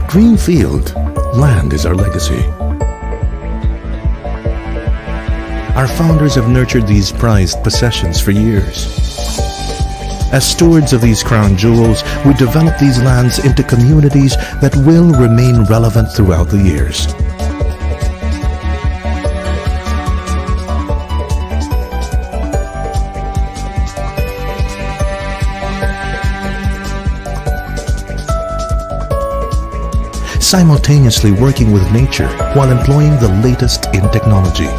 Greenfield, land is our legacy. Our founders have nurtured these prized possessions for years. As stewards of these crown jewels, we develop these lands into communities that will remain relevant throughout the years. Simultaneously working with nature while employing the latest in technology.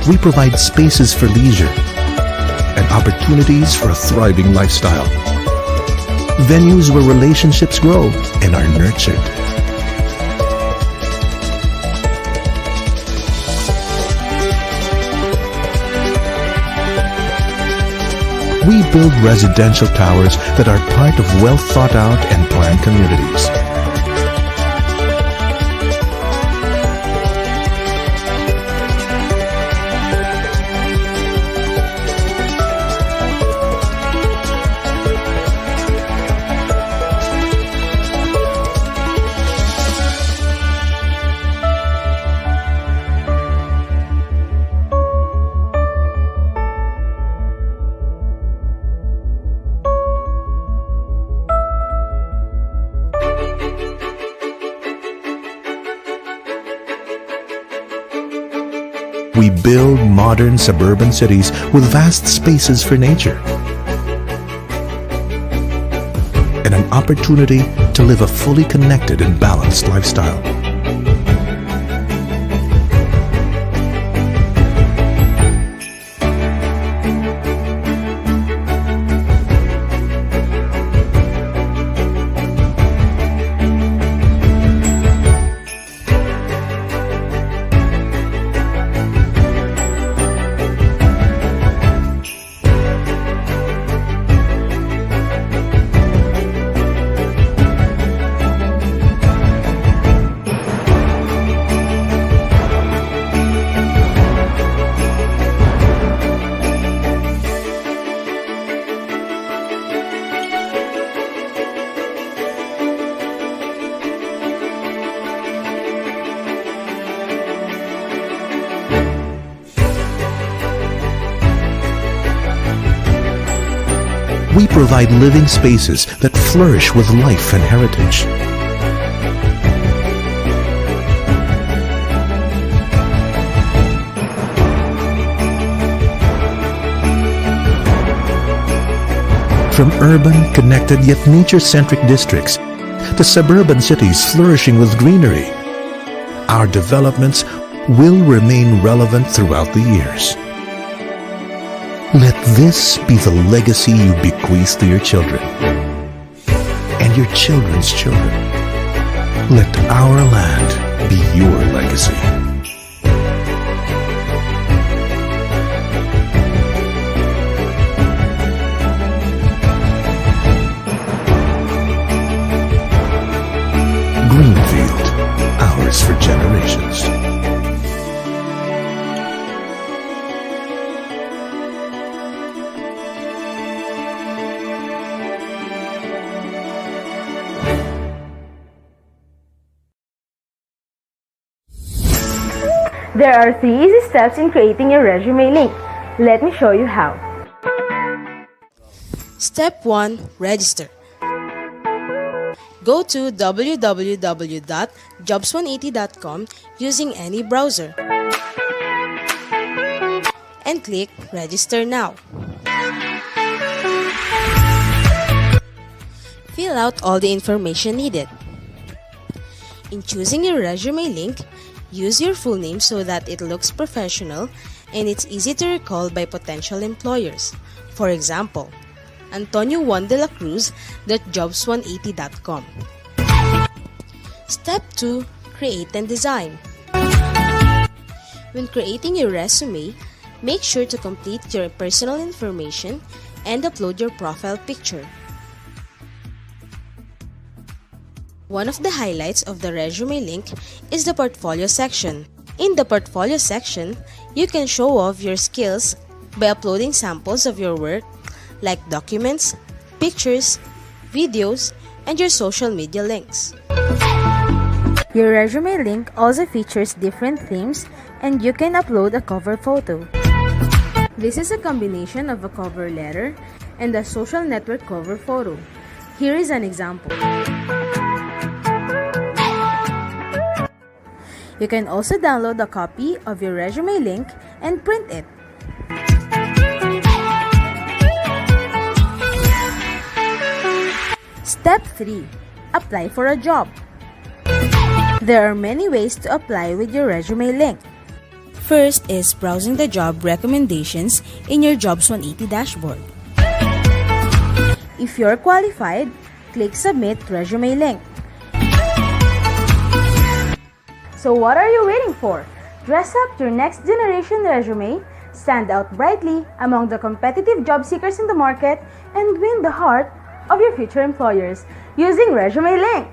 We provide spaces for leisure and opportunities for a thriving lifestyle. Venues where relationships grow and are nurtured. We build residential towers that are part of well thought out and planned communities. We build modern suburban cities with vast spaces for nature and an opportunity to live a fully connected and balanced lifestyle. We provide living spaces that flourish with life and heritage. From urban, connected yet nature-centric districts to suburban cities flourishing with greenery, our developments will remain relevant throughout the years. Let this be the legacy you bequeath to your children and your children's children. Let our land be your legacy. Greenfield, ours for generations. There are 3 easy steps in creating your resume link. Let me show you how. Step 1. Register. Go to www.jobs180.com using any browser and click Register Now. Fill out all the information needed. In choosing your resume link, use your full name so that it looks professional and it's easy to recall by potential employers. For example, AntonioJuan.delacruz.jobs180.com. Step 2. Create and design. When creating your resume, make sure to complete your personal information and upload your profile picture. One of the highlights of the resume link is the portfolio section. In the portfolio section, you can show off your skills by uploading samples of your work like documents, pictures, videos, and your social media links. Your resume link also features different themes and you can upload a cover photo. This is a combination of a cover letter and a social network cover photo. Here is an example. You can also download a copy of your resume link and print it. Step 3. Apply for a job. There are many ways to apply with your resume link. First is browsing the job recommendations in your Jobs 180 dashboard. If you're qualified, click Submit Resume Link. So what are you waiting for? Dress up your next generation resume, stand out brightly among the competitive job seekers in the market, and win the heart of your future employers using Resume Link.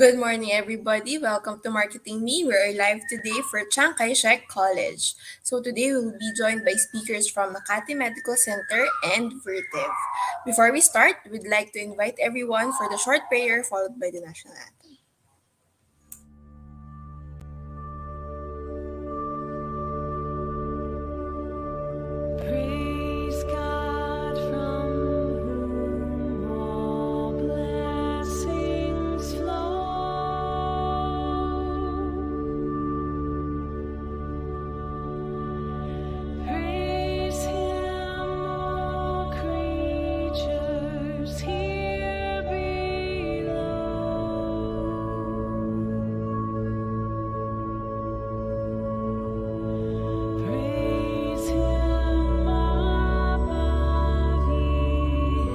Good morning, everybody. Welcome to Marketing Me. We are live today for Chiang Shek College. So today we will be joined by speakers from Makati Medical Center and Vertiv. Before we start, we'd like to invite everyone for the short prayer followed by the national anthem. Praise God from whom all blessings flow. Praise Him, all creatures here below. Praise Him above the heavenly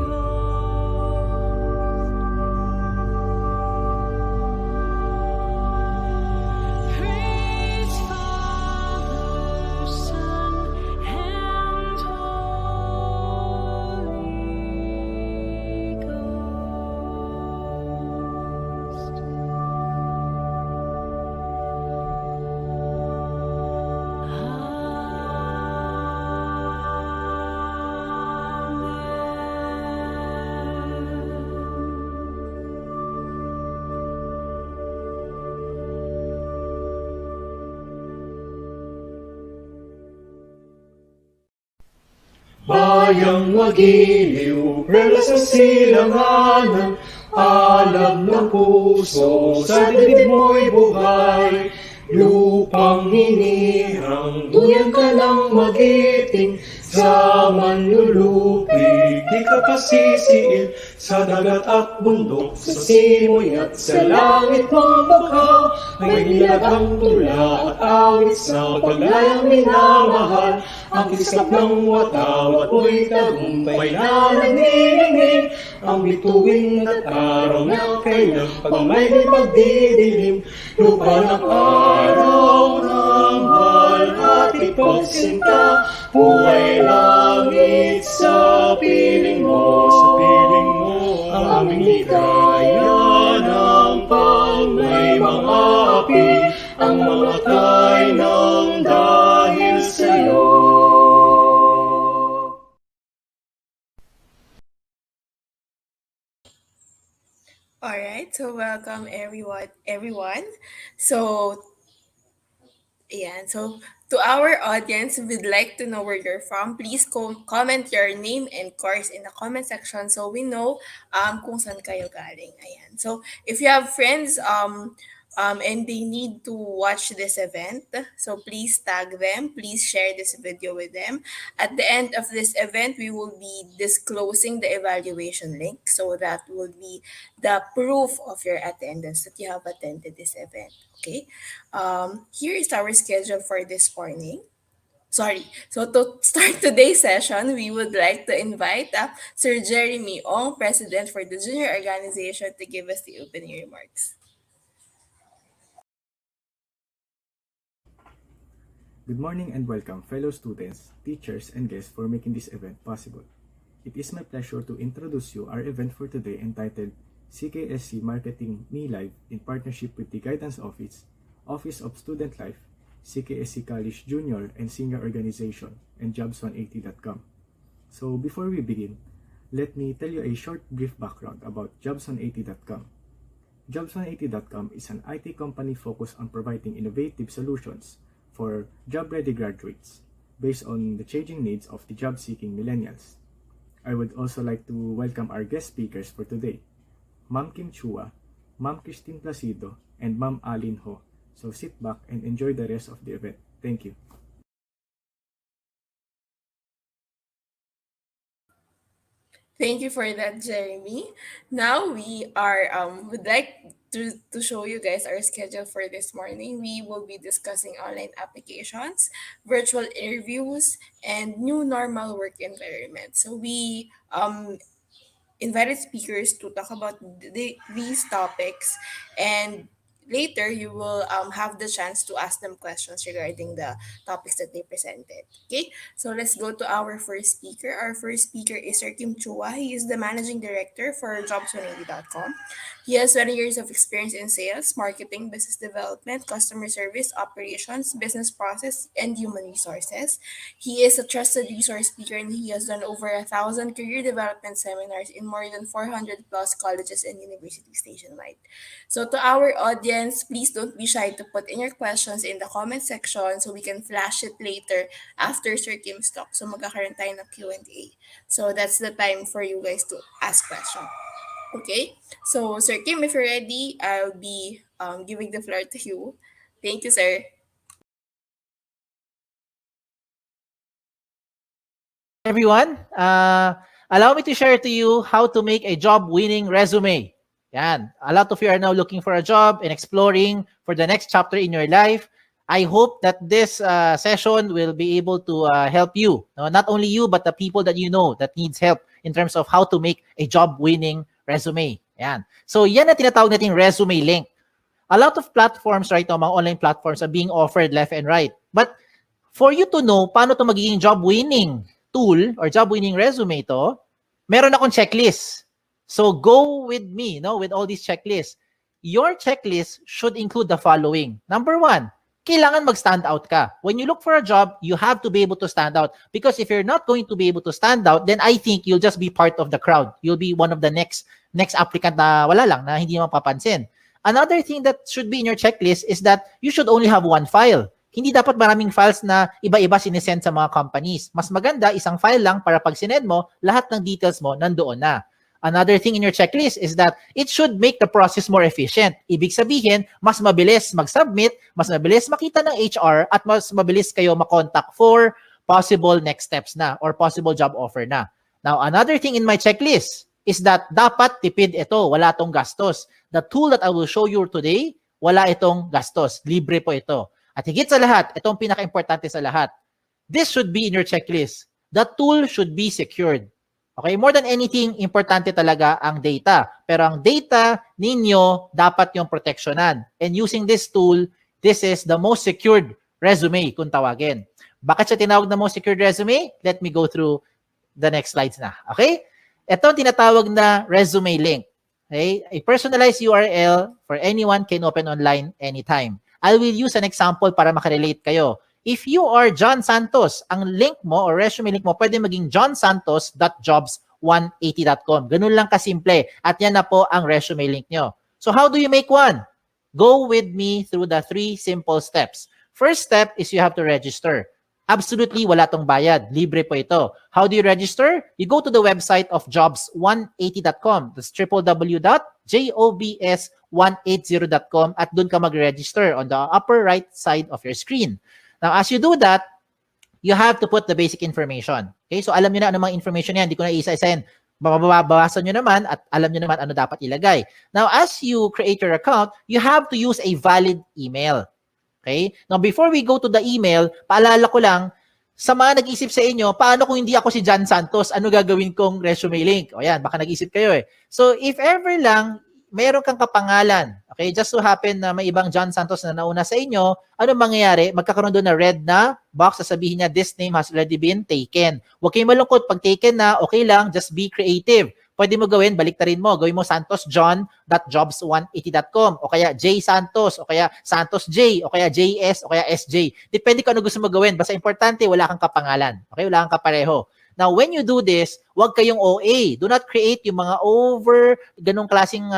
host. Praise Father, Son, and Holy Ghost. Bayang magiliw, rela sa silanganan, alab ng puso, sa dibdib mo'y buhay. Lupang hinirang, duyan ka lang magiting, sa manlulupig, di ka pasisiil, sa dagat at bundok, sa simoy at sa langit mong bakaw, may nilagang tula at awit sa paglayang minamahal, ang kislap ng wataw at mo'y tagumpay na nagniningning, ang bituin at araw na kailang pag may pagdidilim, lupa ng araw ng walhati pagsinta, buhay langit sa piling mo, ang aming ligaya ng pag may mga api, ang mga All right, so welcome everyone. So yeah, so to our audience, we'd like to know where you're from. Please comment your name and course in the comment section so we know kung saan kayo galing. Ayan. So if you have friends and they need to watch this event, so please tag them, please share this video with them. At the end of this event, we will be disclosing the evaluation link, so that will be the proof of your attendance that you have attended this event. Okay. Here is our schedule for this morning. Sorry. So to start today's session, we would like to invite Sir Jeremy Ong, President for the Junior Organization, to give us the opening remarks. Good morning and welcome, fellow students, teachers, and guests for making this event possible. It is my pleasure to introduce you our event for today entitled CKSC Marketing Me Live in partnership with the Guidance Office, Office of Student Life, CKSC College Junior and Senior Organization, and Jobs180.com. So before we begin, let me tell you a short brief background about Jobs180.com. Jobs180.com is an IT company focused on providing innovative solutions for job-ready graduates based on the changing needs of the job-seeking millennials. I would also like to welcome our guest speakers for today, Ma'am Kim Chua, Ma'am Krystyn Placido, and Ma'am Alyn Ho. So sit back and enjoy the rest of the event. Thank you. Thank you for that, Jeremy. Now we are would like to show you guys our schedule for this morning. We will be discussing online applications, virtual interviews, and new normal work environment. So we invited speakers to talk about these topics, and later you will have the chance to ask them questions regarding the topics that they presented. Okay, so let's go to our first speaker. Our first speaker is Sir Kim Chua. He is the managing director for jobs180.com. He has 20 years of experience in sales, marketing, business development, customer service, operations, business process, and human resources. He is a trusted resource speaker, and he has done over 1,000 career development seminars in more than 400 plus colleges and universities nationwide. So to our audience, please don't be shy to put in your questions in the comment section so we can flash it later after Sir Kim's talk. So magkakaroon tayo ng Q&A. So that's the time for you guys to ask questions. Okay, so Sir Kim, if you're ready, I'll be giving the floor to you. Thank you, sir. Everyone, allow me to share to you how to make a job-winning resume. Yan. A lot of you are now looking for a job and exploring for the next chapter in your life. I hope that this session will be able to help you. No, not only you, but the people that you know that needs help in terms of how to make a job-winning resume. Yan. So yan na tinatawag nating resume link. A lot of platforms right now, mga online platforms are being offered left and right. But for you to know paano to magiging job-winning tool or job-winning resume to, meron akong checklist. So go with me, no, with all these checklists. Your checklist should include the following. Number 1, kailangan mag-stand out ka. When you look for a job, you have to be able to stand out. Because if you're not going to be able to stand out, then I think you'll just be part of the crowd. You'll be one of the next applicant na wala lang, na hindi mapapansin. Another thing that should be in your checklist is that you should only have one file. Hindi dapat maraming files na iba-iba sinesend sa mga companies. Mas maganda, isang file lang para pag sinend mo, lahat ng details mo nandoon na. Another thing in your checklist is that it should make the process more efficient. Ibig sabihin, mas mabilis mag-submit, mas mabilis makita ng HR, at mas mabilis kayo makontak for possible next steps na or possible job offer na. Now, another thing in my checklist is that dapat tipid ito, wala itong gastos. The tool that I will show you today, wala itong gastos. Libre po ito. At higit sa lahat, itong pinaka-importante sa lahat, this should be in your checklist. The tool should be secured. Okay, more than anything, importante talaga ang data. Pero ang data ninyo, dapat yung protectionan. And using this tool, this is the most secured resume kung tawagin. Bakit siya tinawag na most secured resume? Let me go through the next slides na. Okay? Ito ang tinatawag na resume link. Okay? A personalized URL for anyone can open online anytime. I will use an example para makarelate kayo. If you are John Santos, ang link mo or resume link mo pwede maging johnsantos.jobs jobs180.com. Ganun lang kasimple. At yan na po ang resume link nyo. So how do you make one? Go with me through the 3 simple steps. First step is you have to register. Absolutely, wala tong bayad. Libre po ito. How do you register? You go to the website of jobs180.com. That's www.jobs180.com at dun ka mag-register on the upper right side of your screen. Now, as you do that, you have to put the basic information. Okay? So, alam nyo na ano mga information yan. Hindi ko na isa-isahin. Babawasan nyo naman at alam nyo naman ano dapat ilagay. Now, as you create your account, you have to use a valid email. Okay? Now, before we go to the email, paalala ko lang, sa mga nag-isip sa inyo, paano kung hindi ako si John Santos, ano gagawin kong resume link? O yan, baka nag-isip kayo eh. So, if ever lang, mayroon kang kapangalan, okay, just so happen na may ibang John Santos na nauna sa inyo, ano mangyayari? Magkakaroon doon na red na box, sasabihin niya, this name has already been taken. Huwag kayong malungkot, pag taken na, okay lang, just be creative. Pwede mo gawin, baliktarin mo. Gawin mo santosjohn.jobs180.com o kaya J Santos o kaya Santos J o kaya JS o kaya SJ. Depende kung ano gusto mo gawin. Basta importante, wala kang kapangalan. Okay? Wala kang kapareho. Now, when you do this, huwag kayong OA. Do not create yung mga ganong klaseng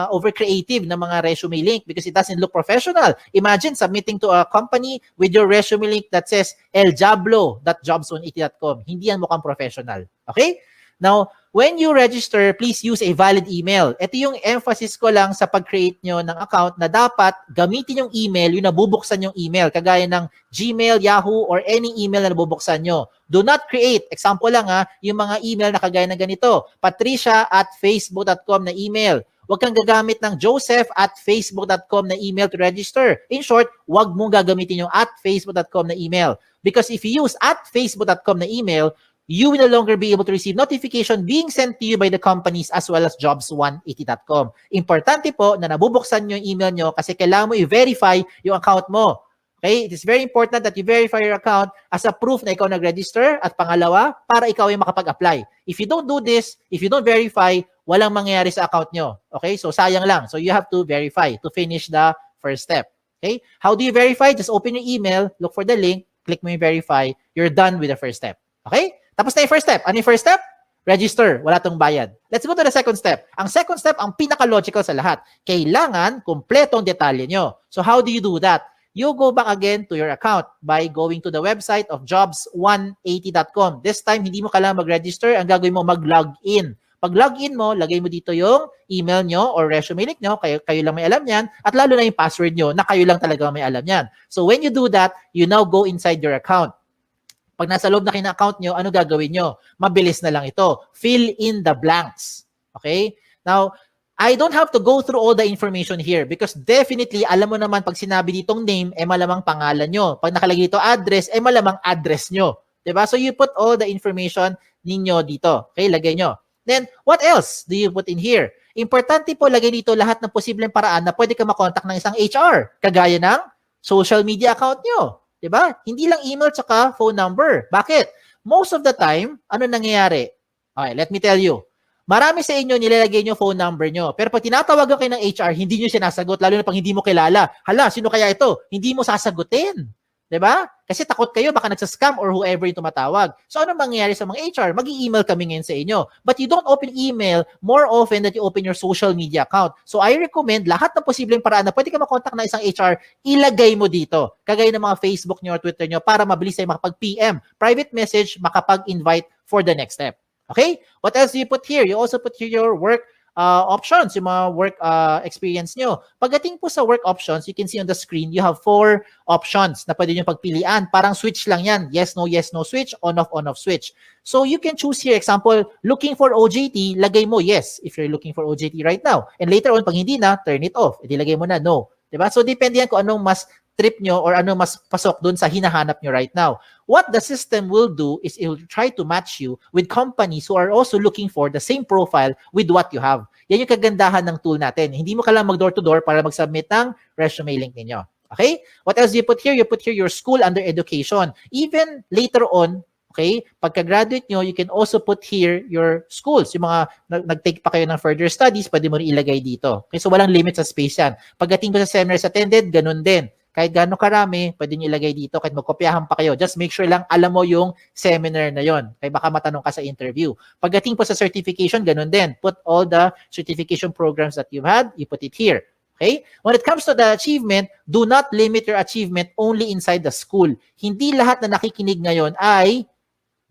over creative na mga resume link because it doesn't look professional. Imagine submitting to a company with your resume link that says eljablo.jobs180.com. Hindi yan mukhang professional. Okay? Now, when you register, please use a valid email. Ito yung emphasis ko lang sa pag-create nyo ng account na dapat gamitin yung email, yung nabubuksan yung email, kagaya ng Gmail, Yahoo, or any email na nabubuksan nyo. Do not create, example lang yung mga email na kagaya ng ganito, patricia@facebook.com na email. Huwag kang gagamit ng joseph@facebook.com na email to register. In short, huwag mong gagamitin yung @facebook.com na email. Because if you use @facebook.com na email, you will no longer be able to receive notification being sent to you by the companies as well as jobs180.com. Importante po na nabubuksan nyo yung email nyo kasi kailangan mo i-verify yung account mo. Okay? It is very important that you verify your account as a proof na ikaw nag-register at pangalawa, para ikaw ay makapag-apply. If you don't do this, if you don't verify, walang mangyayari sa account nyo. Okay? So sayang lang. So you have to verify to finish the first step. Okay? How do you verify? Just open your email, look for the link, click mo yung verify, you're done with the first step. Okay? Tapos na yung first step. Ano yung first step? Register. Wala tong bayad. Let's go to the second step. Ang second step, ang pinaka-logical sa lahat. Kailangan kumpletong detalye nyo. So how do you do that? You go back again to your account by going to the website of jobs180.com. This time, hindi mo kailangan mag-register. Ang gagawin mo, mag-login. Pag login mo, lagay mo dito yung email nyo or resume link nyo. Kayo lang may alam yan. At lalo na yung password nyo na kayo lang talaga may alam yan. So when you do that, you now go inside your account. Pag nasa loob na kayo ng account nyo, ano gagawin nyo? Mabilis na lang ito. Fill in the blanks. Okay? Now, I don't have to go through all the information here because definitely, alam mo naman pag sinabi ditong name, malamang pangalan nyo. Pag nakalagay dito address, malamang address nyo. Diba? So, you put all the information ninyo dito. Okay? Lagay nyo. Then, what else do you put in here? Importante po, lagay dito lahat ng posibleng paraan na pwede ka makontak ng isang HR. Kagaya ng social media account nyo. Diba? Hindi lang email tsaka phone number. Bakit? Most of the time, ano nangyayari? Okay, let me tell you. Marami sa inyo nilalagay nyo phone number nyo. Pero pag tinatawagan kayo ng HR, hindi nyo sinasagot. Lalo na pag hindi mo kilala. Hala, sino kaya ito? Hindi mo sasagutin. Diba? Kasi takot kayo, baka nagsascam or whoever yung tumatawag. So ano mangyayari sa mga HR? Mag-i-email kami ngayon sa inyo. But you don't open email more often that you open your social media account. So I recommend lahat ng posibleng paraan na pwede ka makontak na isang HR, ilagay mo dito. Kagaya ng mga Facebook nyo or Twitter nyo para mabilis tayo makapag-PM. Private message, makapag-invite for the next step. Okay? What else do you put here? You also put here your work options, yung mga work experience nyo. Pagdating po sa work options, you can see on the screen, you have 4 options na pwede nyo pagpilian. Parang switch lang yan. Yes, no switch, on, off switch. So you can choose here, example, looking for OJT, lagay mo yes if you're looking for OJT right now. And later on, pag hindi na, turn it off. Edi lagay mo na no. Diba? So depende yan kung anong mas trip nyo or anong mas pasok dun sa hinahanap nyo right now. What the system will do is it will try to match you with companies who are also looking for the same profile with what you have. Yan yung kagandahan ng tool natin. Hindi mo kailangan mag door-to-door para mag-submit ng resume link ninyo. Okay? What else do you put here? You put here your school under education. Even later on, okay, pagka-graduate nyo, you can also put here your schools. Yung mga nag-take pa kayo ng further studies, pwede mo rin ilagay dito. Okay, so walang limit sa space yan. Pagdating ko sa seminars attended, ganun din. Kahit gaano karami, pwede nyo ilagay dito, kahit magkopyahan pa kayo. Just make sure lang alam mo yung seminar na yon. Kaya baka matanong ka sa interview. Pagdating po sa certification, ganun din. Put all the certification programs that you've had, you put it here. Okay? When it comes to the achievement, do not limit your achievement only inside the school. Hindi lahat na nakikinig ngayon ay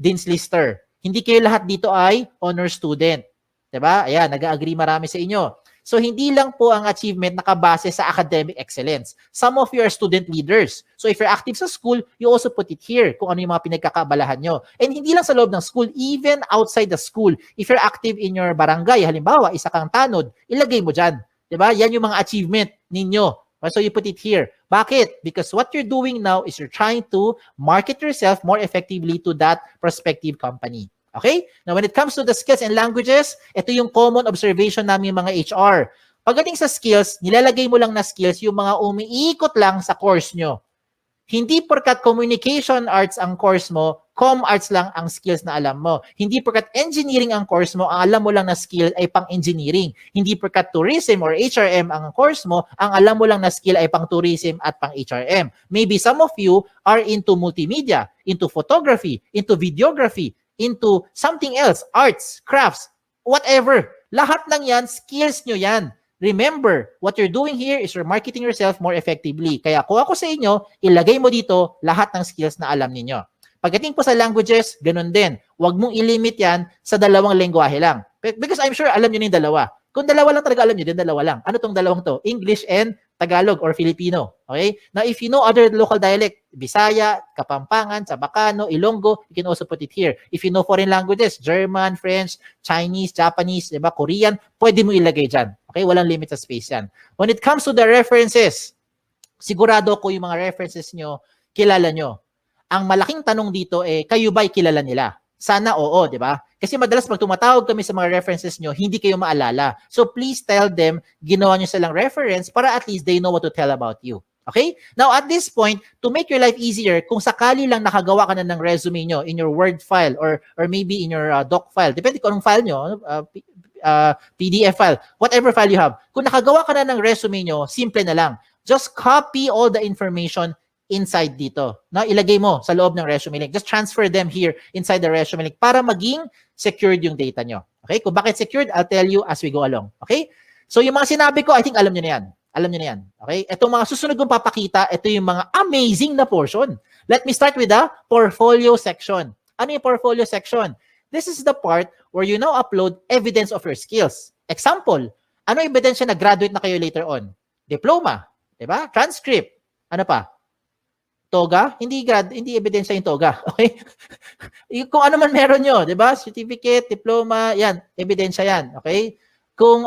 Dean's Lister. Hindi kayo lahat dito ay honor student. Diba? Ayan, nag-agree marami sa inyo. So, hindi lang po ang achievement nakabase sa academic excellence. Some of you are student leaders. So, if you're active sa school, you also put it here kung ano yung mga pinagkakaabalahan nyo. And hindi lang sa loob ng school, even outside the school. If you're active in your barangay, halimbawa, isa kang tanod, ilagay mo dyan. Diba? Yan yung mga achievement ninyo. So, you put it here. Bakit? Because what you're doing now is you're trying to market yourself more effectively to that prospective company. Okay? Now, when it comes to the skills and languages, ito yung common observation namin mga HR. Pagdating sa skills, nilalagay mo lang na skills yung mga umiikot lang sa course nyo. Hindi porkat communication arts ang course mo, com arts lang ang skills na alam mo. Hindi porkat engineering ang course mo, ang alam mo lang na skill ay pang-engineering. Hindi porkat tourism or HRM ang course mo, ang alam mo lang na skill ay pang-tourism at pang-HRM. Maybe some of you are into multimedia, into photography, into videography, into something else, arts, crafts, whatever. Lahat ng yan, skills nyo yan. Remember, what you're doing here is you're marketing yourself more effectively. Kaya kung ako sa inyo, ilagay mo dito lahat ng skills na alam ninyo. Pagdating po sa languages, ganun din. Huwag mong ilimit yan sa dalawang lengguwahe lang. Because I'm sure alam nyo na yung dalawa. Kung dalawa lang talaga alam nyo, din dalawa lang. Ano tong dalawang to? English and Tagalog or Filipino. Okay? Now, if you know other local dialect, Bisaya, Kapampangan, Sabacano, Ilonggo, you can also put it here. If you know foreign languages, German, French, Chinese, Japanese, diba, Korean, pwede mo ilagay dyan. Okay? Walang limit sa space yan. When it comes to the references, sigurado ko yung mga references nyo, kilala nyo. Ang malaking tanong dito kayo ba'y kilala nila? Sana oo, di ba? Kasi madalas pag tumatawag kami sa mga references nyo, hindi kayo maalala. So please tell them, ginawa nyo silang reference para at least they know what to tell about you. Okay? Now at this point, to make your life easier, kung sakali lang nakagawa ka na ng resume nyo in your Word file or maybe in your doc file, depende kung anong file nyo, PDF file, whatever file you have. Kung nakagawa ka na ng resume nyo, simple na lang. Just copy all the information inside dito. No, ilagay mo sa loob ng resume link. Just transfer them here inside the resume link para maging secured yung data nyo. Okay? Kung bakit secured, I'll tell you as we go along. Okay? So yung mga sinabi ko, I think alam nyo na yan. Alam nyo na yan. Okay? Itong mga susunod kong papakita, ito yung mga amazing na portion. Let me start with the portfolio section. Ano yung portfolio section? This is the part where you now upload evidence of your skills. Example, ano ebidensya na graduate na kayo later on? Diploma. Diba? Transcript. Ano pa? Toga, hindi ebidensya yung toga. Okay? Kung ano man meron nyo, di ba? Certificate, diploma, yan, ebidensya yan. Okay? Kung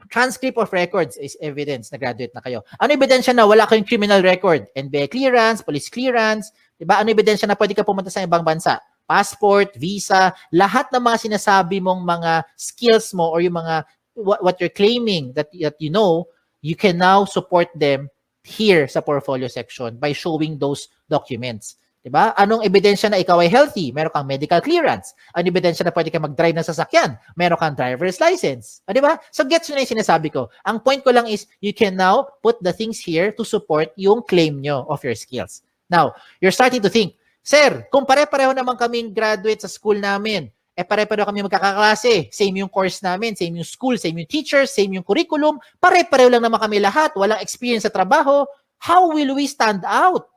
transcript of records is evidence na graduate na kayo. Ano ebidensya na wala kayong criminal record? NBA clearance, police clearance, di ba? Ano ebidensya na pwede ka pumunta sa ibang bansa? Passport, visa, lahat ng mga sinasabi mong mga skills mo or yung mga what you're claiming that you know, you can now support them here sa portfolio section by showing those documents. Diba? Anong ebidensya na ikaw ay healthy? Meron kang medical clearance. Anong ebidensya na pwede ka mag-drive ng sasakyan? Meron kang driver's license. Diba? So gets nyo na yung sinasabi ko. Ang point ko lang is you can now put the things here to support yung claim nyo of your skills. Now, you're starting to think, Sir, kung pare-pareho naman kaming graduate sa school namin, pare-pareho kami magkakaklase, same yung course namin, same yung school, same yung teachers, same yung curriculum, pare-pareho lang naman kami lahat, walang experience sa trabaho, how will we stand out?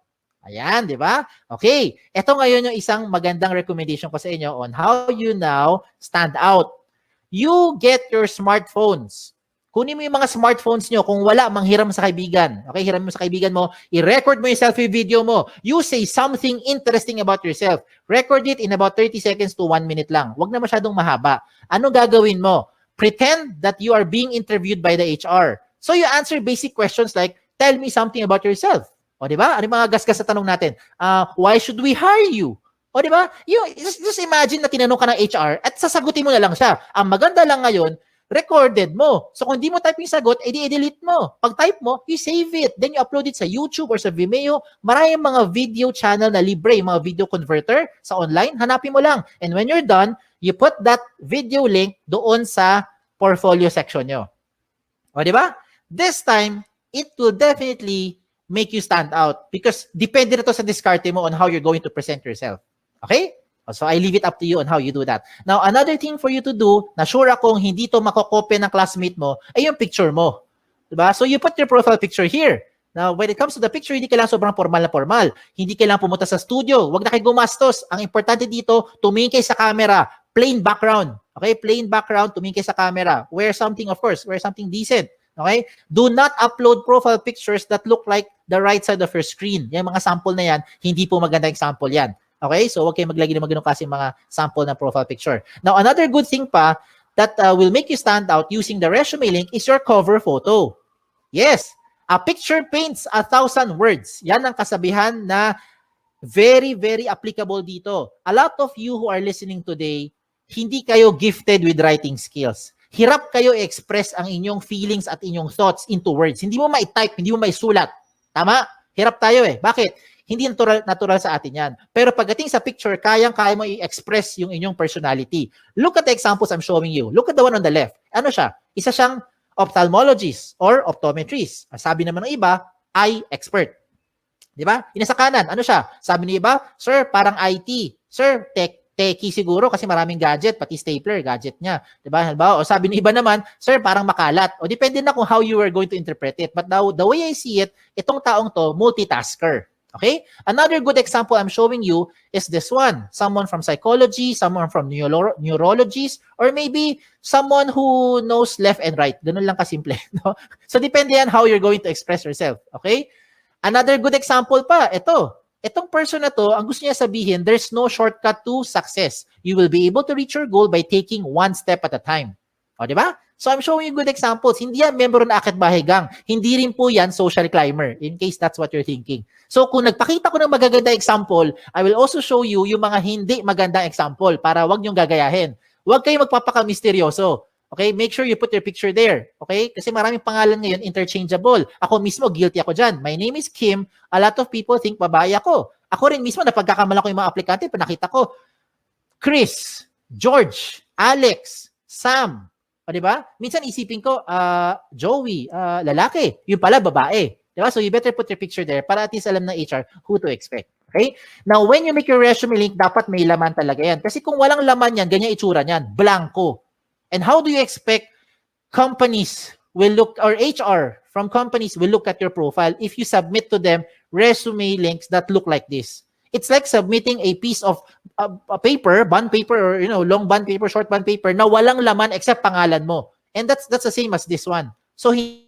Ayan, di ba? Okay, ito ngayon yung isang magandang recommendation ko sa inyo on how you now stand out. You get your smartphones. Kunin mo yung mga smartphones nyo. Kung wala, manghiram sa kaibigan. Okay, hiram mo sa kaibigan mo. I-record mo yung selfie video mo. You say something interesting about yourself. Record it in about 30 seconds to 1 minute lang. Huwag na masyadong mahaba. Ano gagawin mo? Pretend that you are being interviewed by the HR. So you answer basic questions like, tell me something about yourself. O, di ba? Ano yung mga gasgas sa tanong natin? Why should we hire you? O, di ba? Just imagine na tinanong ka ng HR at sasagutin mo na lang siya. Ang maganda lang ngayon, recorded mo. So kung di mo type yung sagot, i-delete mo. Pag type mo, you save it. Then you upload it sa YouTube or sa Vimeo. Maraming mga video channel na libre, yung mga video converter sa online. Hanapin mo lang. And when you're done, you put that video link doon sa portfolio section nyo. O, di ba? This time, it will definitely make you stand out because depende na to sa diskarte mo on how you're going to present yourself. Okay? So I leave it up to you on how you do that. Now, another thing for you to do, na sure akong hindi to makokopya ng classmate mo, ay yung picture mo. Diba? So you put your profile picture here. Now, when it comes to the picture, hindi kailangan sobrang formal na formal. Hindi kailangan pumunta sa studio. Huwag na kayo gumastos. Ang importante dito, tumingin kayo sa camera. Plain background. Okay? Plain background, tumingin kayo sa camera. Wear something, of course. Wear something decent. Okay? Do not upload profile pictures that look like the right side of your screen. Yung mga sample na yan, hindi po maganda example yan. Okay? So, huwag kayo maglagay ng ganun kasi mga sample na profile picture. Now, another good thing pa that will make you stand out using the resume link is your cover photo. Yes, a picture paints 1,000 words. Yan ang kasabihan na very, very applicable dito. A lot of you who are listening today, hindi kayo gifted with writing skills. Hirap kayo i-express ang inyong feelings at inyong thoughts into words. Hindi mo ma-type, hindi mo ma-sulat. Tama? Hirap tayo eh. Bakit? Hindi natural sa atin yan. Pero pagdating sa picture, kayang-kaya mo i-express yung inyong personality. Look at the examples I'm showing you. Look at the one on the left. Ano siya? Isa siyang ophthalmologist or optometrist. Sabi naman ng iba, eye expert. Di ba? Yung sa kanan, ano siya? Sabi ng iba, sir, parang IT. Sir, techie siguro kasi maraming gadget, pati stapler, gadget niya. Di ba? Halimbawa, o sabi ng iba naman, sir, parang makalat. O depende na kung how you are going to interpret it. But the way I see it, itong taong to, multitasker. Okay? Another good example I'm showing you is this one. Someone from psychology, someone from neurologist, or maybe someone who knows left and right. Ganun lang kasimple. No? So, depende yan how you're going to express yourself. Okay? Another good example pa, ito. Itong person na to, ang gusto niya sabihin, there's no shortcut to success. You will be able to reach your goal by taking one step at a time. O, di ba? So, I'm showing you good examples. Hindi yan member na Akit Bahay Gang. Hindi rin po yan social climber, in case that's what you're thinking. So, kung nagpakita ko ng magaganda example, I will also show you yung mga hindi magandang example para wag niyong gagayahin. Huwag kayo magpapaka-misteryoso. Okay? Make sure you put your picture there. Okay? Kasi maraming pangalan ngayon interchangeable. Ako mismo, guilty ako dyan. My name is Kim. A lot of people think babae ako. Ako rin mismo, napagkakamala ko yung mga aplikante, pinakita ko, Chris, George, Alex, Sam. O, diba? Minsan isipin ko, Joey, lalaki. Yung pala, babae. Diba? So, you better put your picture there para at least alam ng HR who to expect. Okay? Now, when you make your resume link, dapat may laman talaga yan. Kasi kung walang laman yan, ganyan itsura niyan. Blanco. And how do you expect companies will look, or HR from companies will look at your profile if you submit to them resume links that look like this? It's like submitting a piece of a paper, bond paper, or long bond paper, short bond paper na walang laman except pangalan mo. And that's the same as this one. So hindi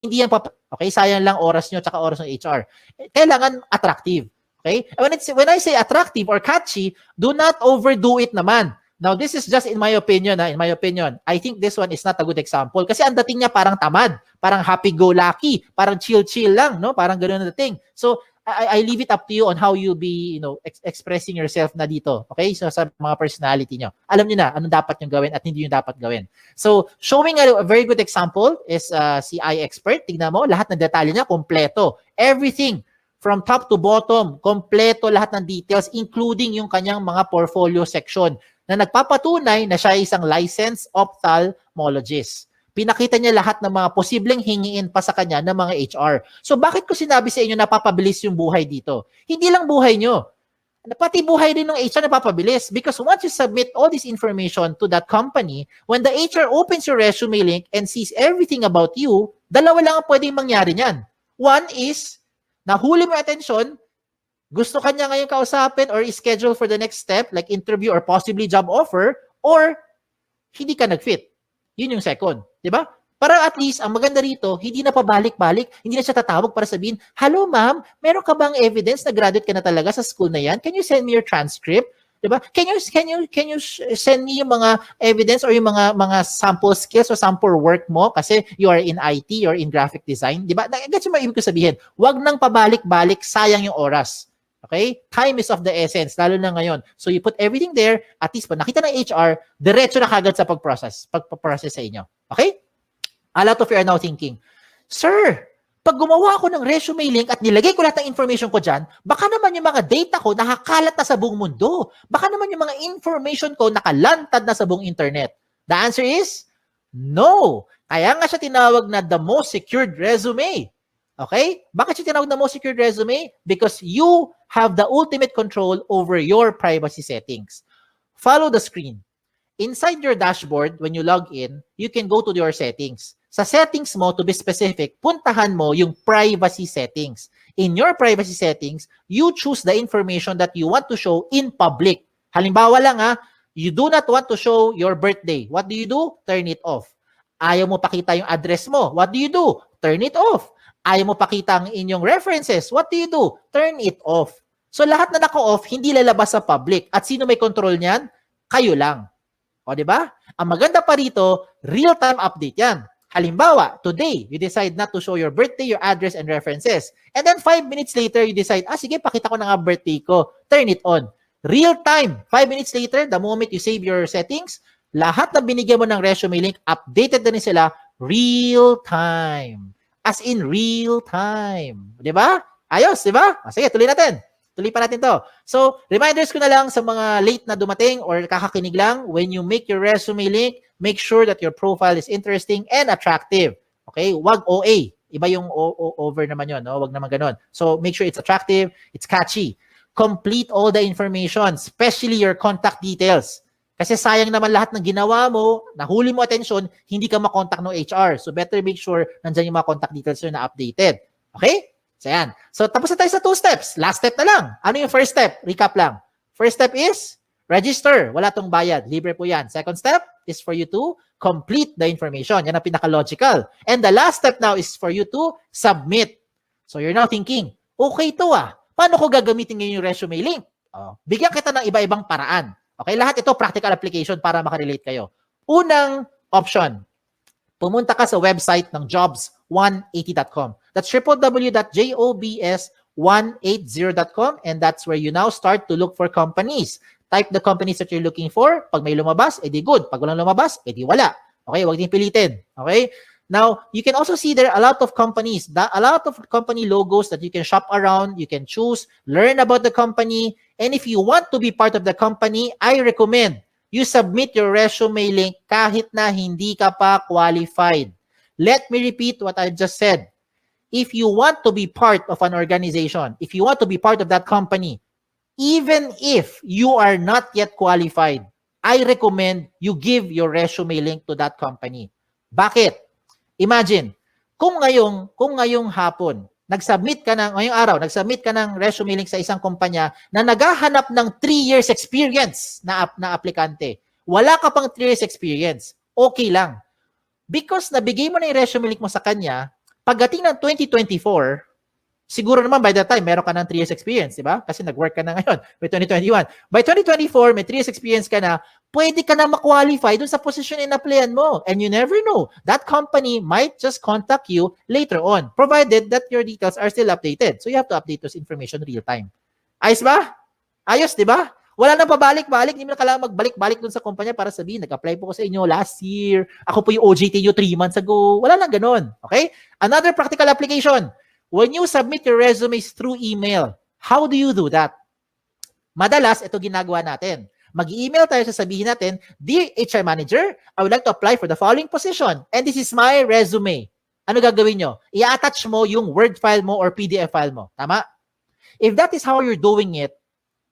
yan okay, sayang lang oras nyo tsaka oras ng HR. Kailangan attractive. Okay? When I say attractive or catchy, do not overdo it naman. Now, this is just in my opinion. In my opinion, I think this one is not a good example. Kasi ang dating niya parang tamad, parang happy-go-lucky, parang chill-chill lang, no? Parang ganoon na dating. So, I leave it up to you on how you'll be, expressing yourself na dito. Okay? So, sa mga personality nyo. Alam niyo na anong dapat nyo gawin at hindi nyo dapat gawin. So, showing a very good example is si eye expert. Tignan mo, lahat ng detalye niya, kompleto. Everything from top to bottom, kompleto lahat ng details, including yung kanyang mga portfolio section na nagpapatunay na siya ay isang licensed ophthalmologist. Pinakita niya lahat ng mga posibleng hingiin pa sa kanya ng mga HR. So bakit ko sinabi sa inyo na napapabilis yung buhay dito? Hindi lang buhay nyo. Pati buhay din ng HR napapabilis. Because once you submit all this information to that company, when the HR opens your resume link and sees everything about you, dalawa lang ang pwedeng mangyari niyan. One is, nahuli mo atensyon, gusto kanya ngayon kausapin or schedule for the next step like interview or possibly job offer, or hindi ka nag-fit. Yun yung second. Diba? Para at least, ang maganda rito, hindi na pabalik-balik, hindi na siya tatawag para sabihin, hello ma'am, meron ka bang evidence na graduate ka na talaga sa school na yan? Can you send me your transcript? Diba? Can you send me yung mga evidence or yung mga sample skills or sample work mo kasi you are in IT or in graphic design? Diba? Gets mo ibig ko sabihin? Wag nang pabalik-balik, sayang yung oras. Okay? Time is of the essence, lalo na ngayon. So you put everything there, at least pag nakita ng HR, diretso na kagad sa pagprocess sa inyo. Okay? A lot of you are now thinking, sir, pag gumawa ako ng resume link at nilagay ko lahat ng information ko dyan, baka naman yung mga data ko nakakalat na sa buong mundo. Baka naman yung mga information ko nakalantad na sa buong internet. The answer is, no. Kaya nga siya tinawag na the most secured resume. Okay? Bakit siya tinawag na most secured resume? Because you have the ultimate control over your privacy settings. Follow the screen. Inside your dashboard, when you log in, you can go to your settings. Sa settings mo, to be specific, puntahan mo yung privacy settings. In your privacy settings, you choose the information that you want to show in public. Halimbawa lang you do not want to show your birthday. What do you do? Turn it off. Ayaw mo pakita yung address mo. What do you do? Turn it off. Ayaw mo pakita ang inyong references. What do you do? Turn it off. So lahat na naka-off, hindi lalabas sa public. At sino may control niyan? Kayo lang. O, di ba? Ang maganda pa rito, real-time update yan. Halimbawa, today, you decide not to show your birthday, your address, and references. And then 5 minutes later, you decide, sige, pakita ko na nga birthday ko. Turn it on. Real-time. 5 minutes later, the moment you save your settings, lahat na binigyan mo ng resume link, updated na rin sila real-time. As in real-time. Di ba? Ayos, di ba? Sige, tuloy natin. Tuloy pa natin to. So, reminders ko na lang sa mga late na dumating or kakakinig lang, when you make your resume link, make sure that your profile is interesting and attractive. Okay? Wag OA. Iba yung over naman yun. No? Wag naman ganun. So, make sure it's attractive, it's catchy. Complete all the information, especially your contact details. Kasi sayang naman lahat ng ginawa mo, nahuli mo attention, hindi ka makontak ng HR. So, better make sure nandyan yung mga contact details na updated. Okay? So, yan. So, tapos na tayo sa 2 steps. Last step na lang. Ano yung first step? Recap lang. First step is register. Wala tong bayad. Libre po yan. Second step is for you to complete the information. Yan ang pinaka-logical. And the last step now is for you to submit. So, you're now thinking, okay to paano ko gagamitin ngayon yung resume link? Bigyan kita ng iba-ibang paraan. Okay, lahat ito practical application para makarelate kayo. Unang option, pumunta ka sa website ng jobs180.com. That's www.jobs180.com, and that's where you now start to look for companies. Type the companies that you're looking for. Pag may lumabas, edi good. Pag walang lumabas, edi wala. Okay, huwag din pilitin. Okay? Now, you can also see there a lot of companies, a lot of company logos that you can shop around, you can choose, learn about the company, and if you want to be part of the company, I recommend you submit your resume link kahit na hindi ka pa qualified. Let me repeat what I just said. If you want to be part of an organization, if you want to be part of that company, even if you are not yet qualified, I recommend you give your resume link to that company. Bakit? Imagine, kung ngayong hapon, ngayong araw, nag-submit ka ng resume link sa isang kumpanya na naghahanap ng 3 years experience na aplikante. Wala ka pang 3 years experience. Okay lang. Because nabigay mo na yung resume link mo sa kanya, pagdating ng 2024, siguro naman by that time, meron ka ng 3 years experience, di ba? Kasi nag-work ka na ngayon, by 2021. By 2024, may 3 years experience ka na, pwede ka na ma-qualify dun sa position in-applyan mo. And you never know. That company might just contact you later on, provided that your details are still updated. So you have to update those information real time. Ayos ba? Ayos, di ba? Wala nang pabalik-balik. Hindi mo na kailangan magbalik-balik dun sa kumpanya para sabihin, nag-apply po ko sa inyo last year. Ako po yung OJT nyo 3 months ago. Wala lang ganun. Okay? Another practical application. When you submit your resumes through email, how do you do that? Madalas, ito ginagawa natin. Mag-email tayo, sasabihin natin, Dear HR Manager, I would like to apply for the following position and this is my resume. Ano gagawin nyo? I-attach mo yung Word file mo or PDF file mo. Tama? If that is how you're doing it,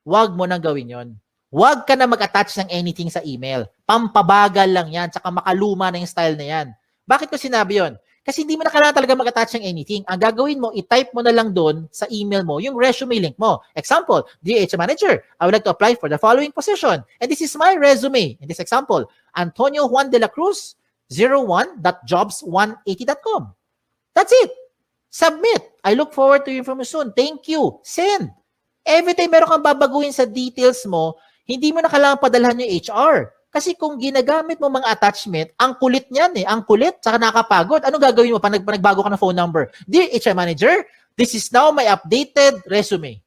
wag mo nang gawin yon. Wag ka na mag-attach ng anything sa email. Pampabagal lang yan, tsaka makaluma na yung style na yan. Bakit ko sinabi yon? Kasi hindi mo na kailangan talaga mag-attach ng anything. Ang gagawin mo, i-type mo na lang doon sa email mo yung resume link mo. Example, Dear HR Manager, I would like to apply for the following position. And this is my resume. In this example, Antonio Juan de la Cruz, 01.jobs180.com. That's it. Submit. I look forward to your information. Thank you. Send. Every time meron kang babaguhin sa details mo, hindi mo na kailangan padalhan yung HR. Kasi kung ginagamit mo mga attachment, ang kulit niyan ang kulit, saka nakakapagod. Anong gagawin mo pag nagbago ka ng phone number? Dear HR Manager, this is now my updated resume.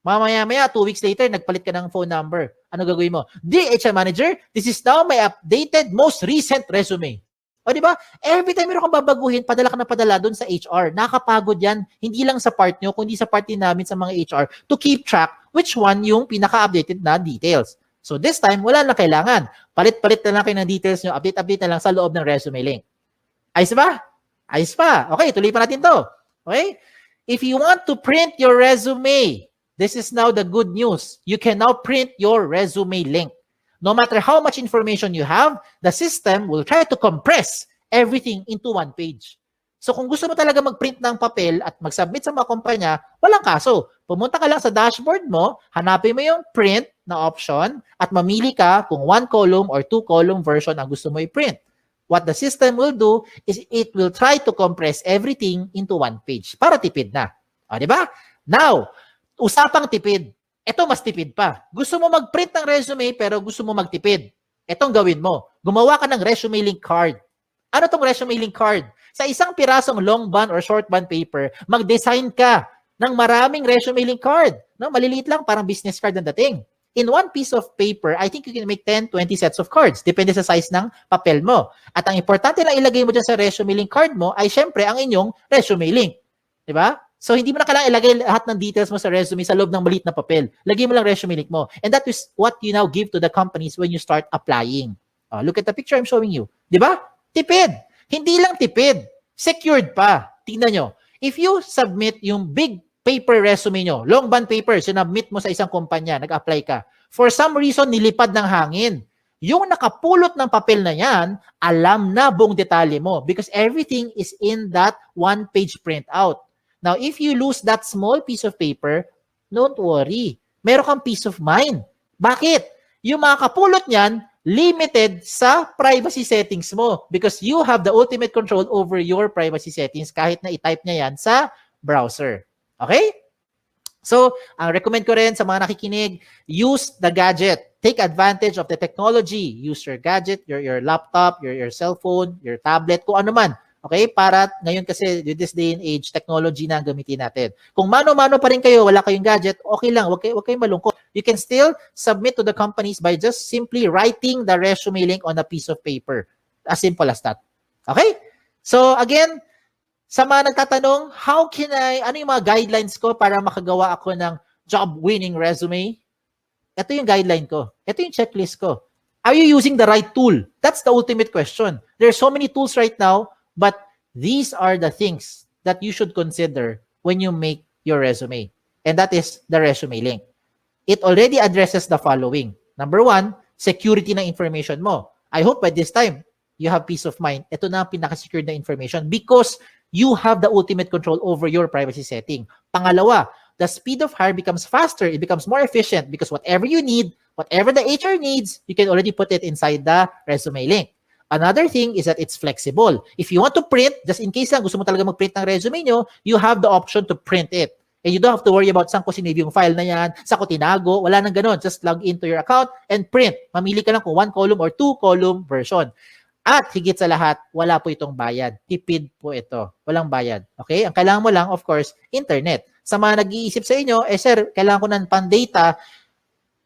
Mamaya-maya, 2 weeks later, nagpalit ka ng phone number. Ano gagawin mo? Dear HR Manager, this is now my updated, most recent resume. O di ba? Every time meron kang babaguhin, padala ka na padala doon sa HR. Nakakapagod yan, hindi lang sa part nyo, kundi sa part din namin sa mga HR to keep track which one yung pinaka-updated na details. So this time, wala na kailangan. Palit-palit na lang kayo ng details nyo, update-update na lang sa loob ng resume link. Ayos ba? Ayos pa. Okay, tuloy pa natin to. Okay? If you want to print your resume, this is now the good news. You can now print your resume link. No matter how much information you have, the system will try to compress everything into one page. So kung gusto mo talaga mag-print ng papel at mag-submit sa mga kumpanya, walang kaso. Pumunta ka lang sa dashboard mo, hanapin mo yung print na option at mamili ka kung 1 column or 2 column version ang gusto mo i-print. What the system will do is it will try to compress everything into one page para tipid na. O, di ba? Now, usapang tipid. Ito mas tipid pa. Gusto mo mag-print ng resume pero gusto mo magtipid. Itong gawin mo. Gumawa ka ng resume link card. Ano tong resume link card? Sa isang pirasong long bond or short bond paper, mag-design ka ng maraming resume link card. No? Maliliit lang, parang business card ang dating. In one piece of paper, I think you can make 10, 20 sets of cards. Depende sa size ng papel mo. At ang importante lang ilagay mo dyan sa resume link card mo ay syempre ang inyong resume link. Diba? So, hindi mo na kailangan ilagay lahat ng details mo sa resume sa loob ng maliit na papel. Lagay mo lang resume link mo. And that is what you now give to the companies when you start applying. Look at the picture I'm showing you. Diba? Tipid. Hindi lang tipid. Secured pa. Tingnan nyo. If you submit yung big paper resume nyo, long bond paper, sinubmit mo sa isang kumpanya, nag-apply ka. For some reason, nilipad ng hangin. Yung nakapulot ng papel na yan, alam na buong detalye mo because everything is in that one-page printout. Now, if you lose that small piece of paper, don't worry. Meron kang peace of mind. Bakit? Yung mga kapulot niyan, limited sa privacy settings mo because you have the ultimate control over your privacy settings kahit na i-type niya yan sa browser. Okay? So, ang recommend ko rin sa mga nakikinig, use the gadget. Take advantage of the technology. Use your gadget, your laptop, your cell phone, your tablet, kung ano man. Okay? Para ngayon kasi, this day and age, technology na ang gamitin natin. Kung mano-mano pa rin kayo, wala kayong gadget, okay lang. Huwag kayong malungkot. You can still submit to the companies by just simply writing the resume link on a piece of paper. As simple as that. Okay? So, again, sa mga nagtatanong, ano yung mga guidelines ko para makagawa ako ng job-winning resume? Ito yung guideline ko. Ito yung checklist ko. Are you using the right tool? That's the ultimate question. There are so many tools right now, but these are the things that you should consider when you make your resume. And that is the resume link. It already addresses the following. Number 1, security ng information mo. I hope by this time, you have peace of mind. Ito na ang pinaka-secured na information because you have the ultimate control over your privacy setting. Pangalawa, the speed of hire becomes faster. It becomes more efficient because whatever you need, whatever the HR needs, you can already put it inside the resume link. Another thing is that it's flexible. If you want to print, just in case lang gusto mo talaga mag-print ng resume nyo, you have the option to print it. And you don't have to worry about saan ko sinave yung file na yan, saan ko tinago, wala nang ganun. Just log into your account and print. Mamili ka lang kung 1 column or 2 column version. At higit sa lahat, wala po itong bayad. Tipid po ito. Walang bayad. Okay? Ang kailangan mo lang, of course, internet. Sa mga nag-iisip sa inyo, sir, kailangan ko ng pan-data,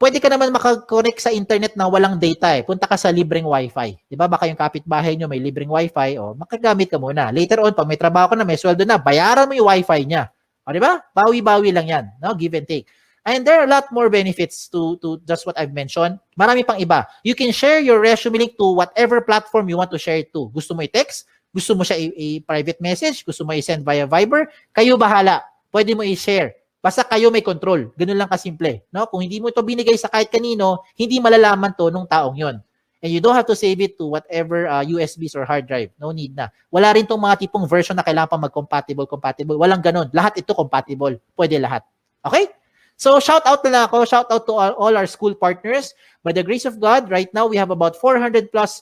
pwede ka naman makakonect sa internet na walang data . Punta ka sa libreng wifi. Diba? Baka yung kapitbahay nyo may libreng wifi, makagamit ka muna. Later on, pag may trabaho ka na, may sweldo na, bayaran mo yung wifi niya. O, diba? Bawi-bawi lang yan. No? Give and take. And there are a lot more benefits to just what I've mentioned. Marami pang iba. You can share your resume link to whatever platform you want to share it to. Gusto mo i-text? Gusto mo siya i-private message? Gusto mo i-send via Viber? Kayo bahala. Pwede mo i-share. Basta kayo may control. Ganun lang kasimple. No? Kung hindi mo ito binigay sa kahit kanino, hindi malalaman to nung taong yon. And you don't have to save it to whatever USBs or hard drive. No need na. Wala rin tong mga tipong version na kailangan pa mag-compatible. Walang ganun. Lahat ito compatible. Pwede lahat. Okay? So, shout out na ako. Shout out to all our school partners. By the grace of God, right now, we have about 400 plus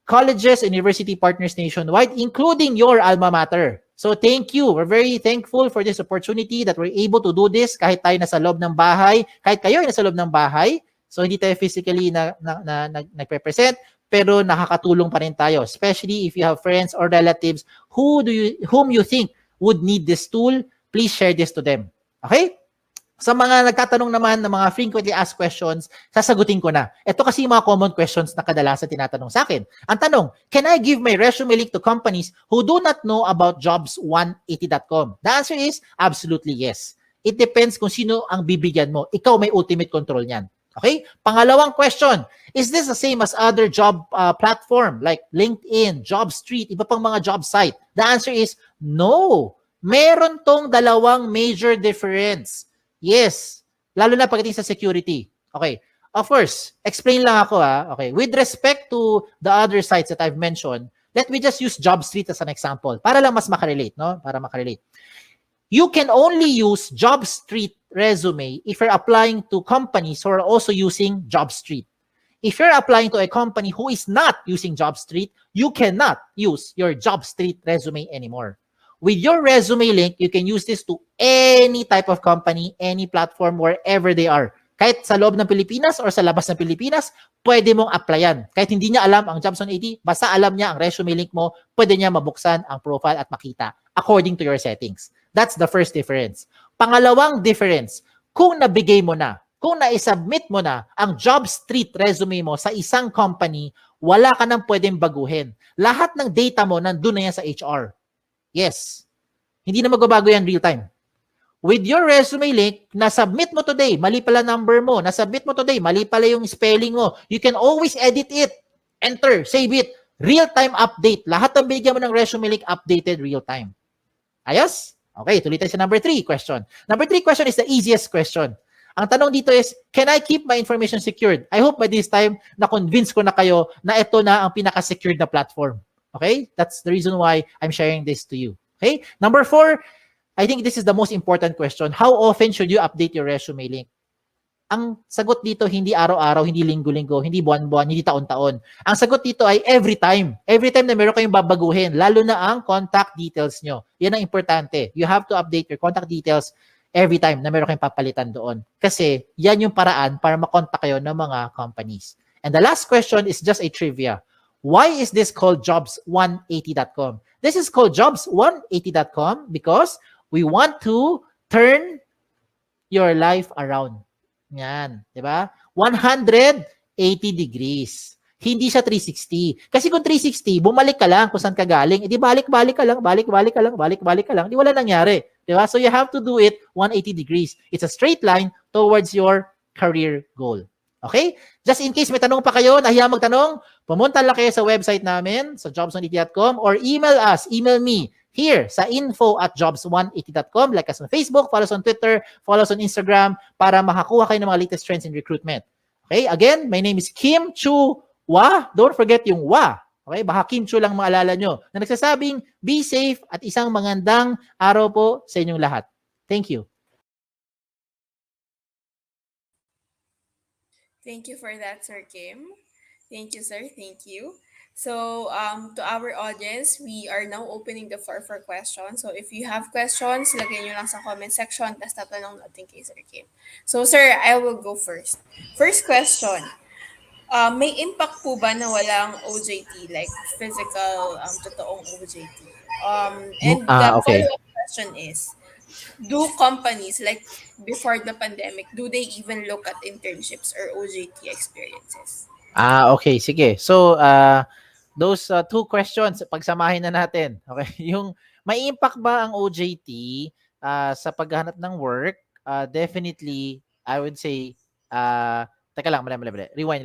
colleges and university partners nationwide, including your alma mater. So, thank you. We're very thankful for this opportunity that we're able to do this kahit tayo nasa loob ng bahay, kahit kayo ay nasa loob ng bahay. So, hindi tayo physically nagpe-present, pero nakakatulong pa rin tayo, especially if you have friends or relatives whom you think would need this tool. Please share this to them. Okay? Sa mga nagtatanong naman ng mga frequently asked questions, sasagutin ko na. Ito kasi yung mga common questions na kadalasan tinatanong sa akin. Ang tanong, can I give my resume link to companies who do not know about jobs180.com? The answer is absolutely yes. It depends kung sino ang bibigyan mo. Ikaw may ultimate control niyan. Okay? Pangalawang question, is this the same as other job platform like LinkedIn, JobStreet, iba pang mga job site? The answer is no. Meron tong dalawang major difference. Yes, lalo na pagdating sa security. Okay. Of course, explain lang ako Okay. With respect to the other sites that I've mentioned, let me just use Job Street as an example para lang mas makarelate, no? Para makarelate. You can only use Job Street resume if you're applying to companies who are also using Job Street. If you're applying to a company who is not using Job Street, you cannot use your Job Street resume anymore. With your resume link, you can use this to any type of company, any platform, wherever they are. Kahit sa loob ng Pilipinas or sa labas ng Pilipinas, pwede mong applyan. Kahit hindi niya alam ang Jobs 180, basta alam niya ang resume link mo, pwede niya mabuksan ang profile at makita according to your settings. That's the first difference. Pangalawang difference, kung nabigay mo na, kung na-submit mo na ang Job Street resume mo sa isang company, wala ka nang pwedeng baguhin. Lahat ng data mo nandun na yan sa HR. Yes. Hindi na magbabago yan real time. With your resume link, na-submit mo today, mali pala number mo, na-submit mo today, mali pala yung spelling mo, you can always edit it. Enter, save it. Real-time update. Lahat ng binigyan mo ng resume link, updated real-time. Ayos? Okay, tuloy tayo sa number 3 question. Number 3 question is the easiest question. Ang tanong dito is, can I keep my information secured? I hope by this time, na-convince ko na kayo na ito na ang pinaka-secured na platform. Okay? That's the reason why I'm sharing this to you. Okay? Number 4, I think this is the most important question. How often should you update your resume link? Ang sagot dito, hindi araw-araw, hindi linggo-linggo, hindi buwan-buwan, hindi taon-taon. Ang sagot dito ay every time. Every time na meron kayong babaguhin, lalo na ang contact details nyo. Yan ang importante. You have to update your contact details every time na meron kayong papalitan doon. Kasi yan yung paraan para makontak kayo ng mga companies. And the last question is just a trivia. Why is this called jobs180.com? This is called jobs180.com because we want to turn your life around. Yan, di ba? 180 degrees. Hindi siya 360. Kasi kung 360, bumalik ka lang kung saan ka galing. Di balik-balik ka lang, balik-balik ka lang, balik-balik ka lang. Di wala nangyari. Di ba? So you have to do it 180 degrees. It's a straight line towards your career goal. Okay? Just in case may tanong pa kayo, nahiya magtanong, pumunta lang kayo sa website namin, sa jobs180.com, or email us, email me, here sa info@jobs180.com. Like us on Facebook, follow us on Twitter, follow us on Instagram para makakuha kayo ng mga latest trends in recruitment. Okay? Again, my name is Kim Chua. Don't forget yung wa. Okay? Baka Kim Chua lang maalala nyo. Na nagsasabing, be safe at isang magandang araw po sa inyong lahat. Thank you. Thank you for that, Sir Kim. Thank you, sir. Thank you. So, to our audience, we are now opening the floor for questions. So, if you have questions, lagay nyo lang sa comment section, tapos tatanong natin kay Sir Kim. So, sir, I will go first. First question. May impact po ba na walang OJT, like physical, totoong OJT? And the Okay. follow-up question is, do companies, like before the pandemic, do they even look at internships or OJT experiences? Okay, sige. So, those two questions, pagsamahin na natin. Okay, yung may impact ba ang OJT sa paghahanap ng work? Definitely, I would say, teka lang, mali. Rewind.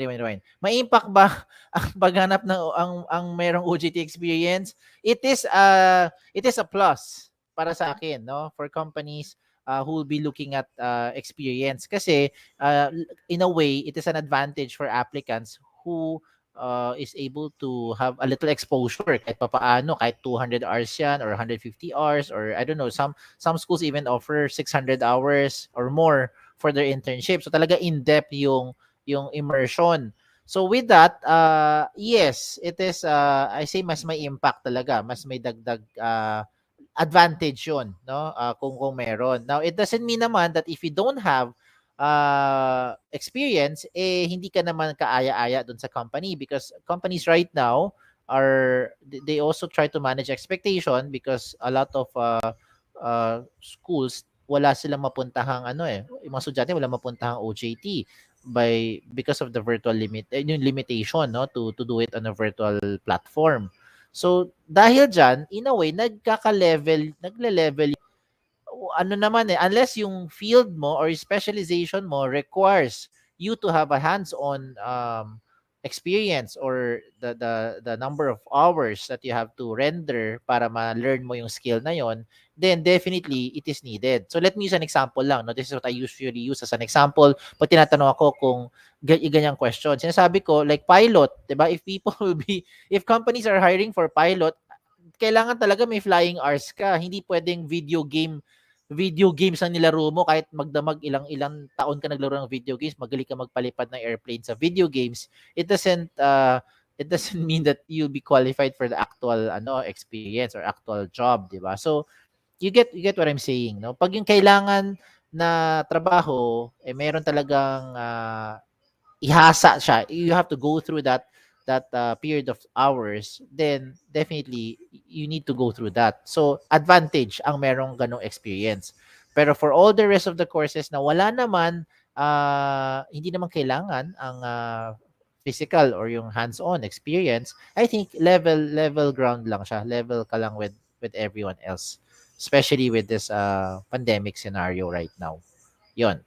May impact ba ang paghanap ng ang merong OJT experience? It is a plus para sa akin, no, for companies who will be looking at experience kasi in a way it is an advantage for applicants who is able to have a little exposure kahit papaano, kahit 200 hours yan or 150 hours or I don't know, some schools even offer 600 hours or more for their internship. So talaga in-depth yung immersion. So with that, yes, it is I say mas may impact talaga, mas may dagdag advantage yun, no? Kung meron. Now, it doesn't mean naman that if you don't have experience, hindi ka naman kaaya-aya dun sa company because companies right now they also try to manage expectation because a lot of schools wala silang mapuntahang yung mga estudyante wala mapuntahang OJT because of the virtual yung limitation, no, to do it on a virtual platform. So dahil diyan, in a way nagle-level naman unless yung field mo or specialization mo requires you to have a hands-on experience or the number of hours that you have to render para ma-learn mo yung skill na yon, then definitely it is needed. So let me use an example lang. No? This is what I usually use as an example. Pag tinatanong ako kung ganyang question, sinasabi ko, like pilot, 'di ba? If people will be, if companies are hiring for pilot, kailangan talaga may flying hours ka. Hindi pwedeng video games ang nilaro mo kahit magdamag ilang taon ka naglaro ng video games, magaling ka magpalipad ng airplane sa video games. It doesn't mean that you'll be qualified for the actual experience or actual job, 'di ba? So you get what I'm saying, no? Pag yung kailangan na trabaho meron talagang ihasa siya, you have to go through that period of hours, then definitely you need to go through that. So advantage ang merong ganong experience. Pero for all the rest of the courses na wala naman, hindi naman kailangan ang physical or yung hands-on experience, I think level ground lang siya. Level ka lang with everyone else. Especially with this pandemic scenario right now. Yon.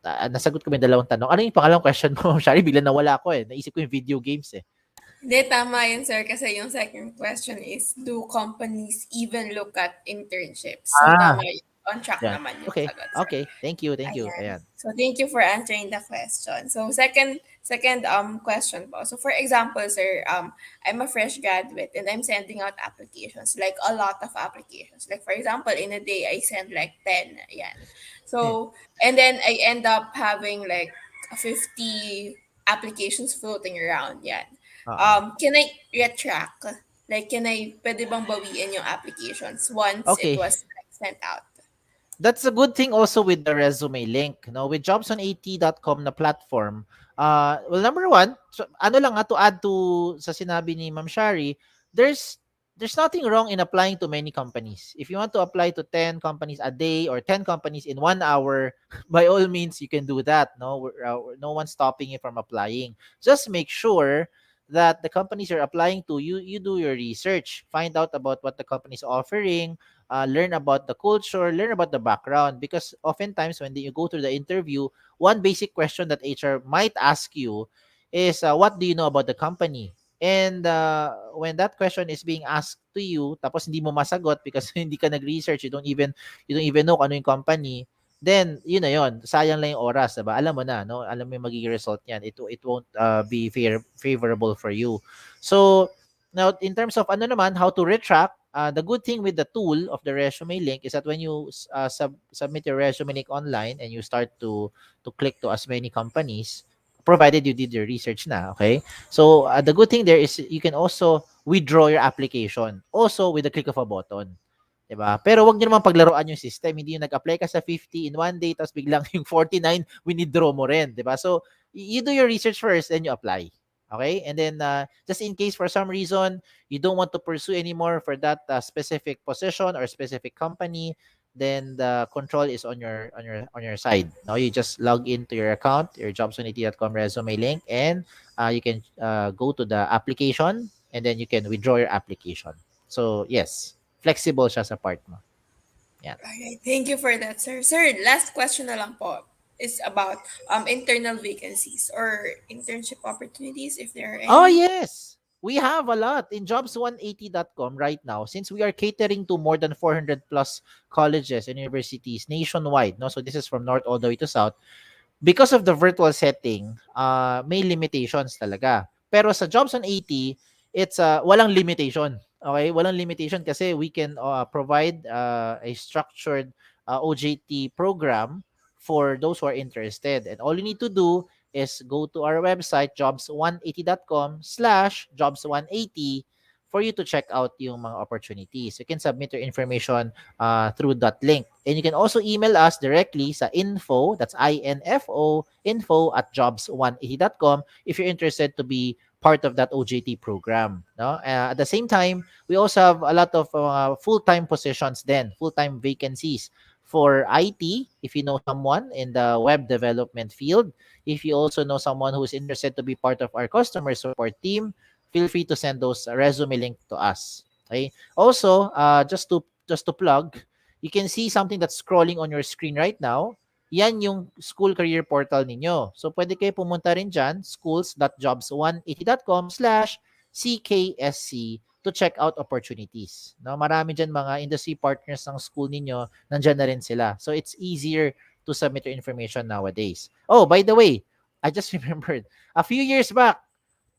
Nasagot ko may dalawang tanong. Ano yung pangalawang question mo? Shari, bigla nawala ako eh. Naisip ko yung video games eh. Hindi, tama yun, sir. Kasi yung second question is, do companies even look at internships? So, tama yun. On track Yeah. naman yung Okay. sagot, sir. Okay. Thank you. Ayan. Ayan. So, thank you for answering the question. So, second question po. So, for example, sir, I'm a fresh graduate and I'm sending out applications, like a lot of applications. Like, for example, in a day, I send like 10. Ayan. So, and then I end up having like 50 applications floating around. Yan. Can I retract? Like, pwede bang bawiin yung applications once Okay. it was like, sent out? That's a good thing also with the resume link. No, with jobson80.com na platform. Well, number one, so, ano lang to add to sa sinabi ni Ma'am Shari, there's nothing wrong in applying to many companies. If you want to apply to 10 companies a day or 10 companies in 1 hour, by all means you can do that. No, no one's stopping you from applying. Just make sure that the companies you're applying to, you do your research, find out about what the company is offering, learn about the culture, learn about the background. Because oftentimes when you go through the interview, one basic question that HR might ask you is, what do you know about the company? And when that question is being asked to you, tapos hindi mo masagot because hindi ka nag-research, you don't even know kung ano yung company, then yun na yun, sayang lang yung oras, diba? Alam mo na, no? Alam mo yung magiging result niyan. It won't be favorable for you. So now in terms of ano naman, how to retract, the good thing with the tool of the resume link is that when you submit your resume link online and you start to click to as many companies, provided you did your research na, okay? So the good thing there is you can also withdraw your application also with the click of a button. Diba? Pero wag niyo naman paglaruan yung system. Hindi yung nag-apply ka sa 50 in one day tapos biglang yung 49 withdraw mo rin, diba? So you do your research first then you apply. Okay? And then just in case for some reason you don't want to pursue anymore for that specific position or specific company, then the control is on your side. Now you just log into your account, your jobsunity.com resume link, and you can go to the application and then you can withdraw your application. So yes, flexible siya sa part mo. Yeah. Okay, thank you for that, sir. Sir, last question na lang po is about internal vacancies or internship opportunities if there are any. Oh, yes. We have a lot in jobs180.com right now since we are catering to more than 400 plus colleges and universities nationwide. No? So this is from north all the way to south. Because of the virtual setting, may limitations talaga. Pero sa Jobs on 80, it's walang limitation. Okay? Walang limitation kasi we can provide a structured OJT program for those who are interested. And all you need to do is go to our website, jobs180.com/jobs180 for you to check out yung mga opportunities. You can submit your information through that link. And you can also email us directly sa info, that's INFO, info@jobs180.com if you're interested to be part of that OJT program. No? At the same time, we also have a lot of full-time positions then, full-time vacancies for IT, if you know someone in the web development field. If you also know someone who's interested to be part of our customer support team, feel free to send those resume link to us. Okay. Also, just to plug, you can see something that's scrolling on your screen right now. yan yung school career portal ninyo. So pwede kayo pumunta rin dyan, schools.jobs180.com/CKSC to check out opportunities. No, marami dyan mga industry partners ng school ninyo, nandyan na rin sila. So it's easier to submit your information nowadays. Oh, by the way, I just remembered, a few years back,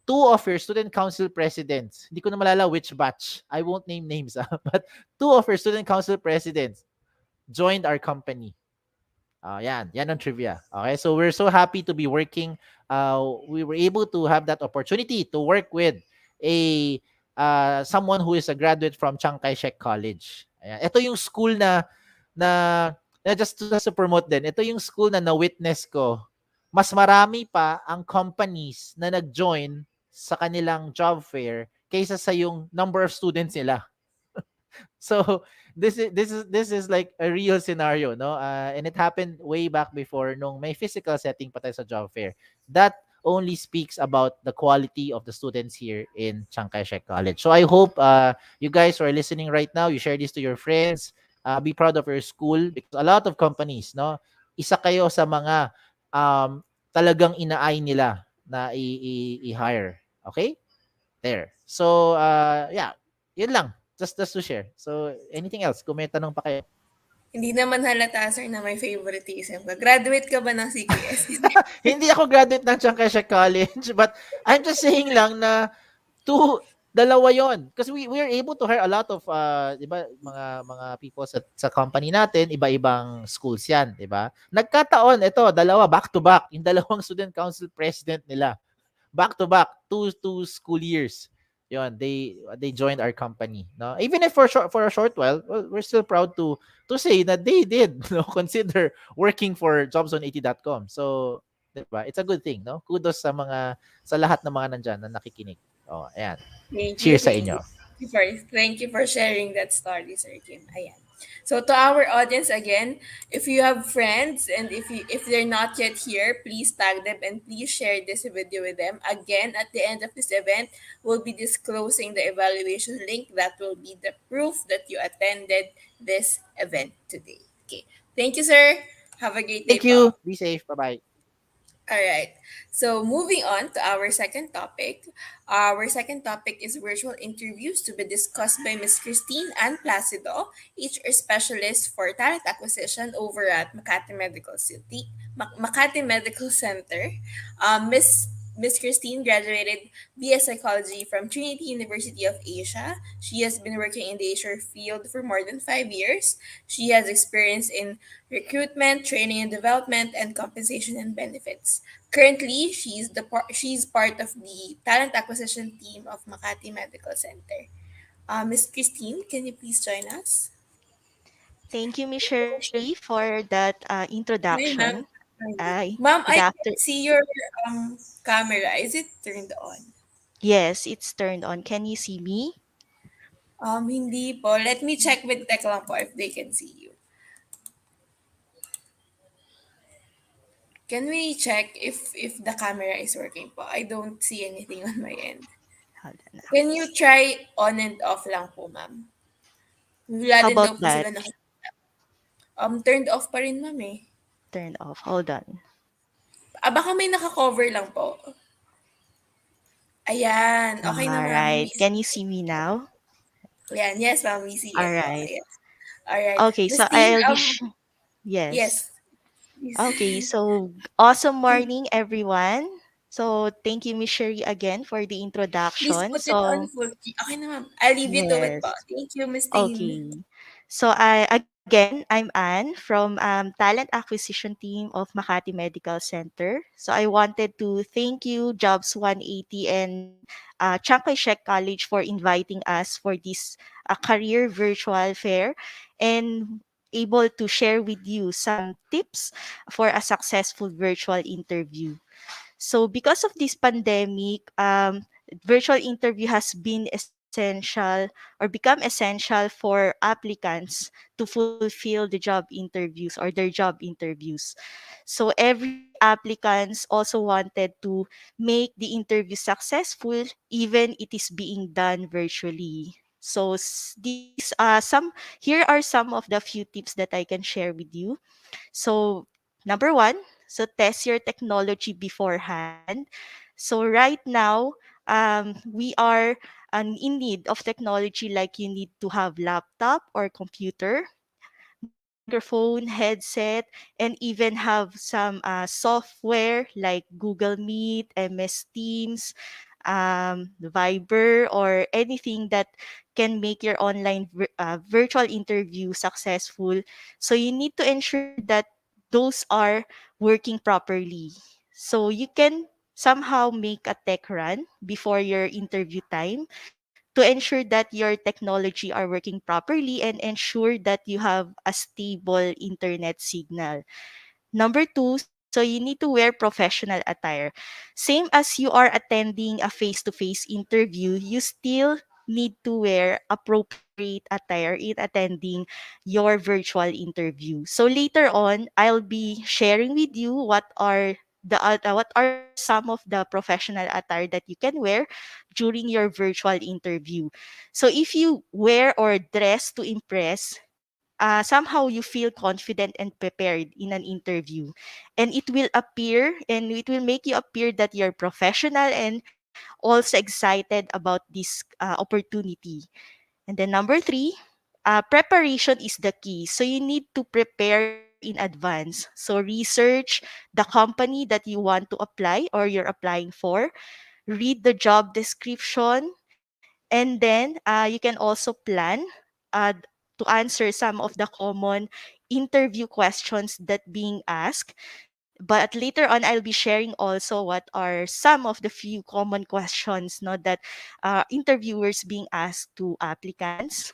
two of your student council presidents, hindi ko na malala which batch, I won't name names, but two of your student council presidents joined our company. Yan ang trivia. Okay, so we're so happy to be working. We were able to have that opportunity to work with a someone who is a graduate from Chiang Shek College. Ayan. Ito yung school na, just to promote din. Ito yung school na na-witness ko. Mas marami pa ang companies na nag-join sa kanilang job fair kaysa sa yung number of students nila. So this is like a real scenario, no? And it happened way back before nung may physical setting pa tayo sa job fair. That only speaks about the quality of the students here in Chiang Kai-shek College. So I hope you guys who are listening right now, you share this to your friends. Be proud of your school because a lot of companies, no, isa kayo sa mga talagang inaay nila na i-hire. Okay? There. So yeah, yun lang. Just to share. So, anything else? Kung may tanong pa kayo. Hindi naman halata, sir, na may favoritism ka. Graduate ka ba ng CKSC? Hindi ako graduate ng Chiang Kai-shek College, but I'm just saying lang na dalawa yon. Kasi we are able to hire a lot of di ba, mga people sa company natin, iba-ibang schools yan, di ba? Nagkataon ito, dalawa back to back, yung dalawang student council president nila. Back to back, two school years. Yon, they joined our company, no? Even if for a short while, well, we're still proud to say that they did, no, consider working for jobs180.com. So, 'di ba? It's a good thing, no? Kudos sa lahat ng mga nandiyan na nakikinig. Oh, ayan. Cheers sa inyo. Thank you for sharing that story, Sir Kim. Ayan. So to our audience again, if you have friends and if they're not yet here, please tag them and please share this video with them. Again, at the end of this event, we'll be disclosing the evaluation link that will be the proof that you attended this event today. Okay. Thank you, sir. Have a great day, Thank you. po. Be safe. Bye-bye. All right. So moving on to our second topic. Our second topic is virtual interviews to be discussed by Ms. Krystyn and Placido, HR specialists for talent acquisition over at Makati Medical Center. Miss Krystyn graduated BS Psychology from Trinity University of Asia. She has been working in the HR field for more than 5 years. She has experience in recruitment, training and development, and compensation and benefits. Currently, she's part of the talent acquisition team of Makati Medical Center. Miss Krystyn, can you please join us? Thank you, Miss Sherry, for that Hi, ma'am. introduction. Hi. Ma'am, Good I after. can see your camera. Is it turned on? Yes, it's turned on. Can you see me? Hindi po. Let me check with tech lang po if they can see you. Can we check if the camera is working po? I don't see anything on my end. Hold on na. Can you try on and off lang po, ma'am? Wala How din daw about po sila that? turned off pa rin, ma'am eh. Turned off. Hold on. Baka may naka-cover lang po. Ayan. Okay na, All ma'am. right. We Can see you it. see me now? Ayan. Yes, ma'am. We see All it po. right. Yes. Alright. Okay, so Christine, yes. yes. Please. Okay, so awesome morning, everyone. So thank you, Miss Sherry, again for the Please introduction. put it on So full screen. Okay na, ma'am. I'll leave you to it po. yes. Thank you, Miss Tain. Okay. So I'm Anne from talent acquisition team of Makati Medical Center. So I wanted to thank you Jobs 180 and Chiang Shek College for inviting us for this career virtual fair and able to share with you some tips for a successful virtual interview. So because of this pandemic, virtual interview has been essential or become essential for applicants to fulfill the job interviews or their job interviews. So every applicants also wanted to make the interview successful even it is being done virtually. So these some here are some of the few tips that I can share with you. So Number one, so test your technology beforehand. So right now, we are in need of technology, like you need to have laptop or computer, microphone, headset, and even have some software like Google Meet, MS Teams, Viber, or anything that can make your online virtual interview successful. So you need to ensure that those are working properly. So you can somehow make a tech run before your interview time to ensure that your technology are working properly and ensure that you have a stable internet signal. Number two, so you need to wear professional attire. Same as you are attending a face to face interview, you still need to wear appropriate attire in attending your virtual interview. So later on, I'll be sharing with you what are some of the professional attire that you can wear during your virtual interview. So if you wear or dress to impress, somehow you feel confident and prepared in an interview, and it will make you appear that you're professional and also excited about this opportunity. And then number three, preparation is the key. So you need to prepare in advance. So research the company that you want to apply or you're applying for, read the job description, and then you can also plan uh, to answer some of the common interview questions that being asked. But later on, I'll be sharing also what are some of the few common questions, no, that interviewers being asked to applicants.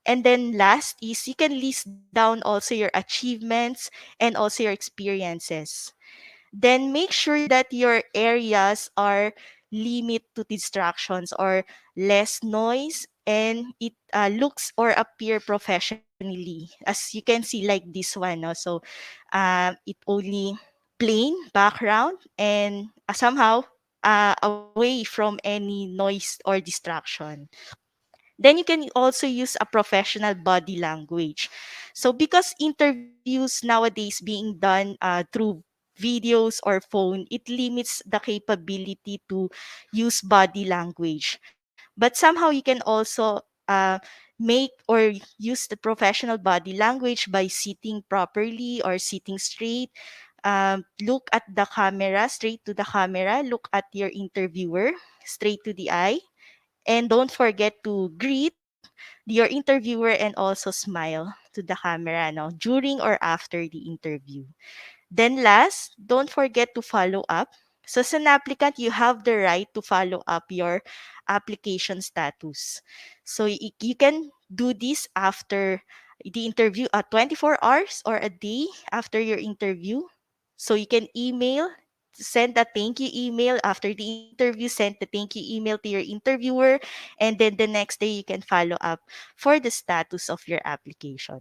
And then last is you can list down also your achievements and also your experiences. Then make sure that your areas are limit to distractions or less noise, and it looks or appear professionally, as you can see like this one, no? So it only plain background and somehow away from any noise or distraction. Then you can also use a professional body language. So because interviews nowadays being done through videos or phone, it limits the capability to use body language. But somehow you can also make or use the professional body language by sitting properly or sitting straight. Look at the camera, straight to the camera. Look at your interviewer, straight to the eye, and don't forget to greet your interviewer and also smile to the camera, no, during or after the interview. Then last, don't forget to follow up. So as an applicant, you have the right to follow up your application status. So you can do this after the interview, 24 hours or a day after your interview. So you can send a thank you email after the interview, send the thank you email to your interviewer, and then the next day you can follow up for the status of your application.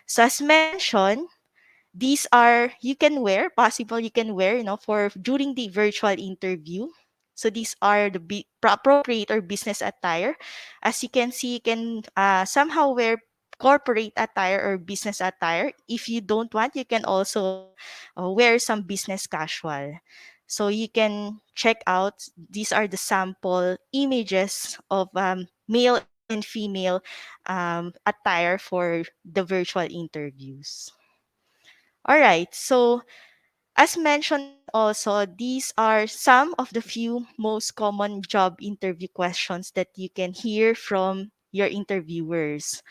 So as mentioned, these are you can wear, possible you can wear, for during the virtual interview. So these are the appropriate or business attire. As you can see, you can somehow wear corporate attire or business attire. If you don't want, you can also wear some business casual. So you can check out, these are the sample images of male and female attire for the virtual interviews. All right. So, as mentioned also, these are some of the few most common job interview questions that you can hear from your interviewers.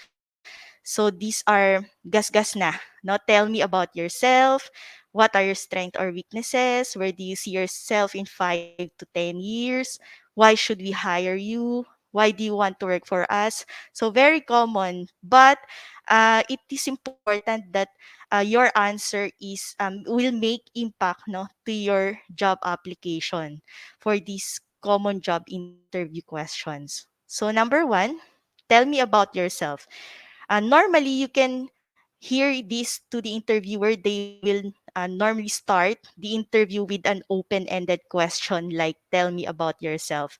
So, these are gas na. No, tell me about yourself. What are your strengths or weaknesses? Where do you see yourself in 5 to 10 years? Why should we hire you? Why do you want to work for us? So, very common. But it is important that your answer is will make impact, no, to your job application for these common job interview questions. So number one, tell me about yourself. Normally you can hear this to the interviewer. They will normally start the interview with an open-ended question like, tell me about yourself.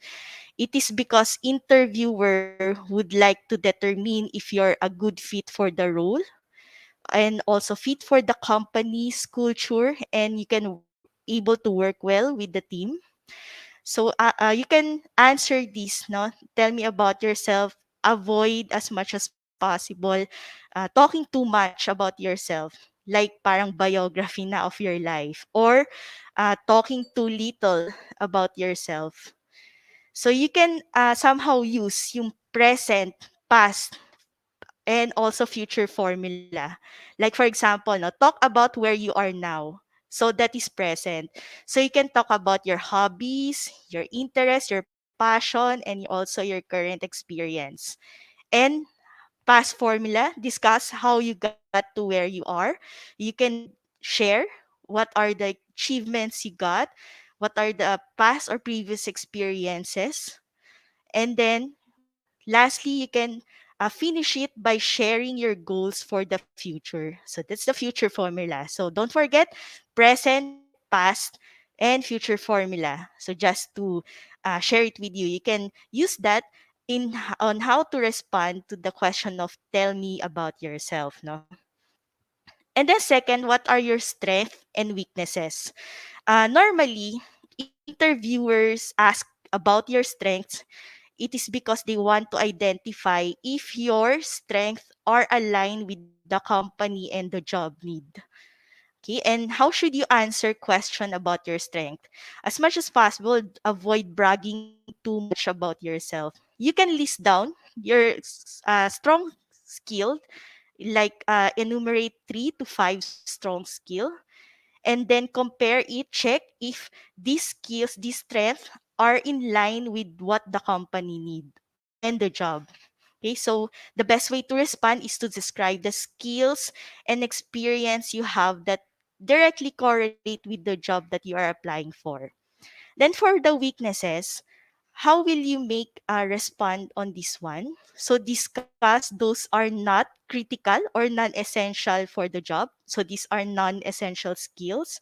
It is because interviewer would like to determine if you're a good fit for the role, and also fit for the company's culture, and you can able to work well with the team. So you can answer this, no? Tell me about yourself. Avoid as much as possible talking too much about yourself, like parang biography na of your life, or talking too little about yourself. So you can somehow use yung present, past, and also future formula. Like for example, no, talk about where you are now. So that is present. So you can talk about your hobbies, your interests, your passion, and also your current experience. And past formula, discuss how you got to where you are. You can share what are the achievements you got, what are the past or previous experiences. And then lastly, you can finish it by sharing your goals for the future. So that's the future formula. So don't forget present, past, and future formula. So just to share it with you, you can use that on how to respond to the question of tell me about yourself, no? And then second, what are your strengths and weaknesses? Normally, interviewers ask about your strengths. It is because they want to identify if your strengths are aligned with the company and the job need. Okay, and how should you answer question about your strength? As much as possible, avoid bragging too much about yourself. You can list down your strong skill, like enumerate 3 to 5 strong skill, and then compare it, check if these skills, these strengths are in line with what the company need and the job. Okay, so the best way to respond is to describe the skills and experience you have that directly correlate with the job that you are applying for. Then for the weaknesses, how will you make a respond on this one? So discuss those are not critical or non-essential for the job. So these are non-essential skills.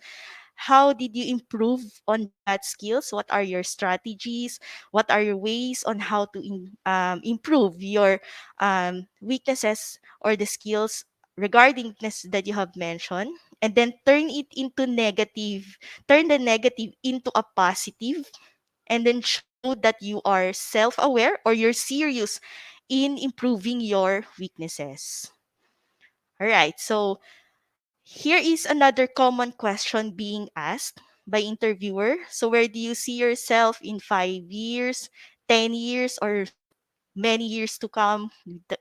How did you improve on that skills? What are your strategies? What are your ways on how to improve your weaknesses or the skills regarding weakness that you have mentioned? And then turn the negative into a positive, and then show that you are self-aware or you're serious in improving your weaknesses. All right, so here is another common question being asked by interviewer. So where do you see yourself in 5 years, 10 years, or many years to come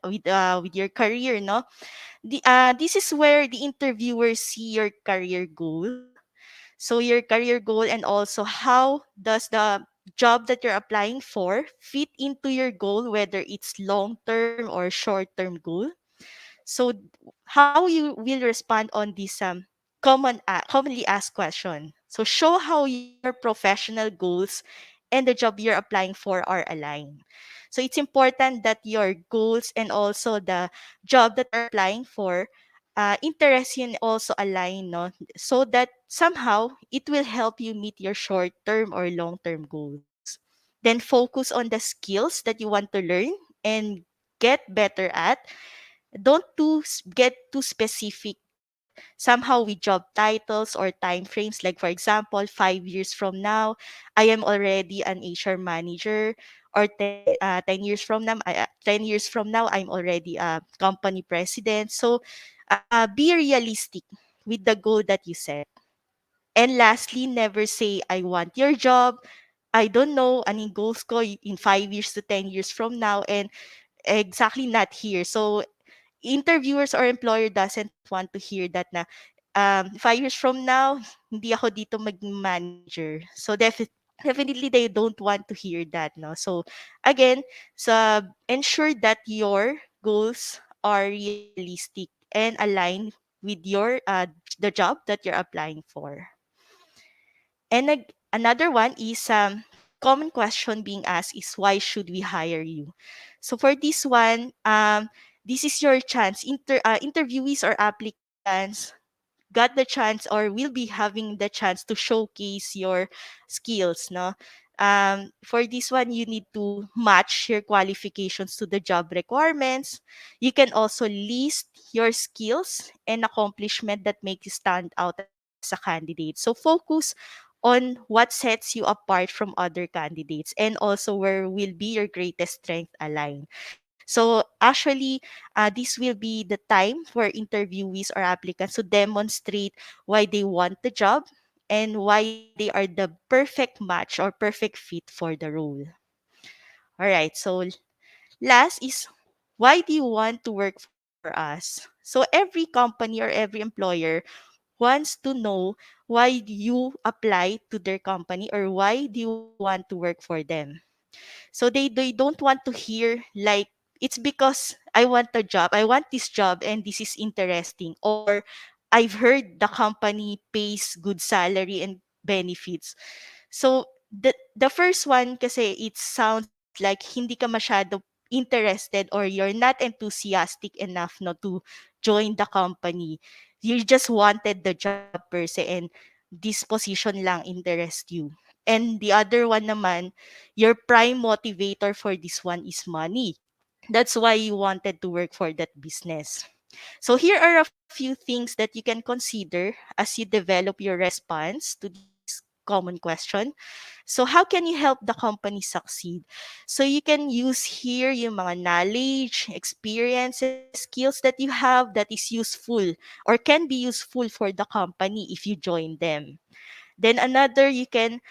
with your career, no? This is where the interviewers see your career goal. So your career goal, and also how does the job that you're applying for fit into your goal, whether it's long-term or short-term goal. So how you will respond on this commonly asked question. So show how your professional goals and the job you're applying for are aligned. So it's important that your goals and also the job that you're applying for interest you and also align, no? So that somehow it will help you meet your short term or long term goals. Then focus on the skills that you want to learn and get better at. Don't get too specific somehow with job titles or time frames. Like for example, 5 years from now I am already an HR manager, or 10 years from now 10 years from now I'm already a company president. So be realistic with the goal that you set. And lastly, never say I want your job. I don't know anong goals ko in 5 years to 10 years from now, and exactly not here. So interviewers or employer doesn't want to hear that na 5 years from now hindi ako dito maging manager. So definitely they don't want to hear that, no? So again, so ensure that your goals are realistic and aligned with your the job that you're applying for. And another one is common question being asked is why should we hire you? So for this one, this is your chance. Interviewees or applicants got the chance or will be having the chance to showcase your skills, no? For this one, you need to match your qualifications to the job requirements. You can also list your skills and accomplishment that make you stand out as a candidate. So focus on what sets you apart from other candidates and also where will be your greatest strength align. So actually, this will be the time for interviewees or applicants to demonstrate why they want the job and why they are the perfect match or perfect fit for the role. All right. So last is, why do you want to work for us? So every company or every employer wants to know why you apply to their company or why do you want to work for them. So they don't want to hear like, it's because I want a job, I want this job and this is interesting, or I've heard the company pays good salary and benefits. So the first one kasi it sounds like hindi ka masyado interested or you're not enthusiastic enough no to join the company. You just wanted the job per se and this position lang interest you. And the other one naman, your prime motivator for this one is money. That's why you wanted to work for that business. So here are a few things that you can consider as you develop your response to this common question. So how can you help the company succeed? So you can use here yung mga knowledge, experiences, skills that you have that is useful or can be useful for the company if you join them. Then another, you can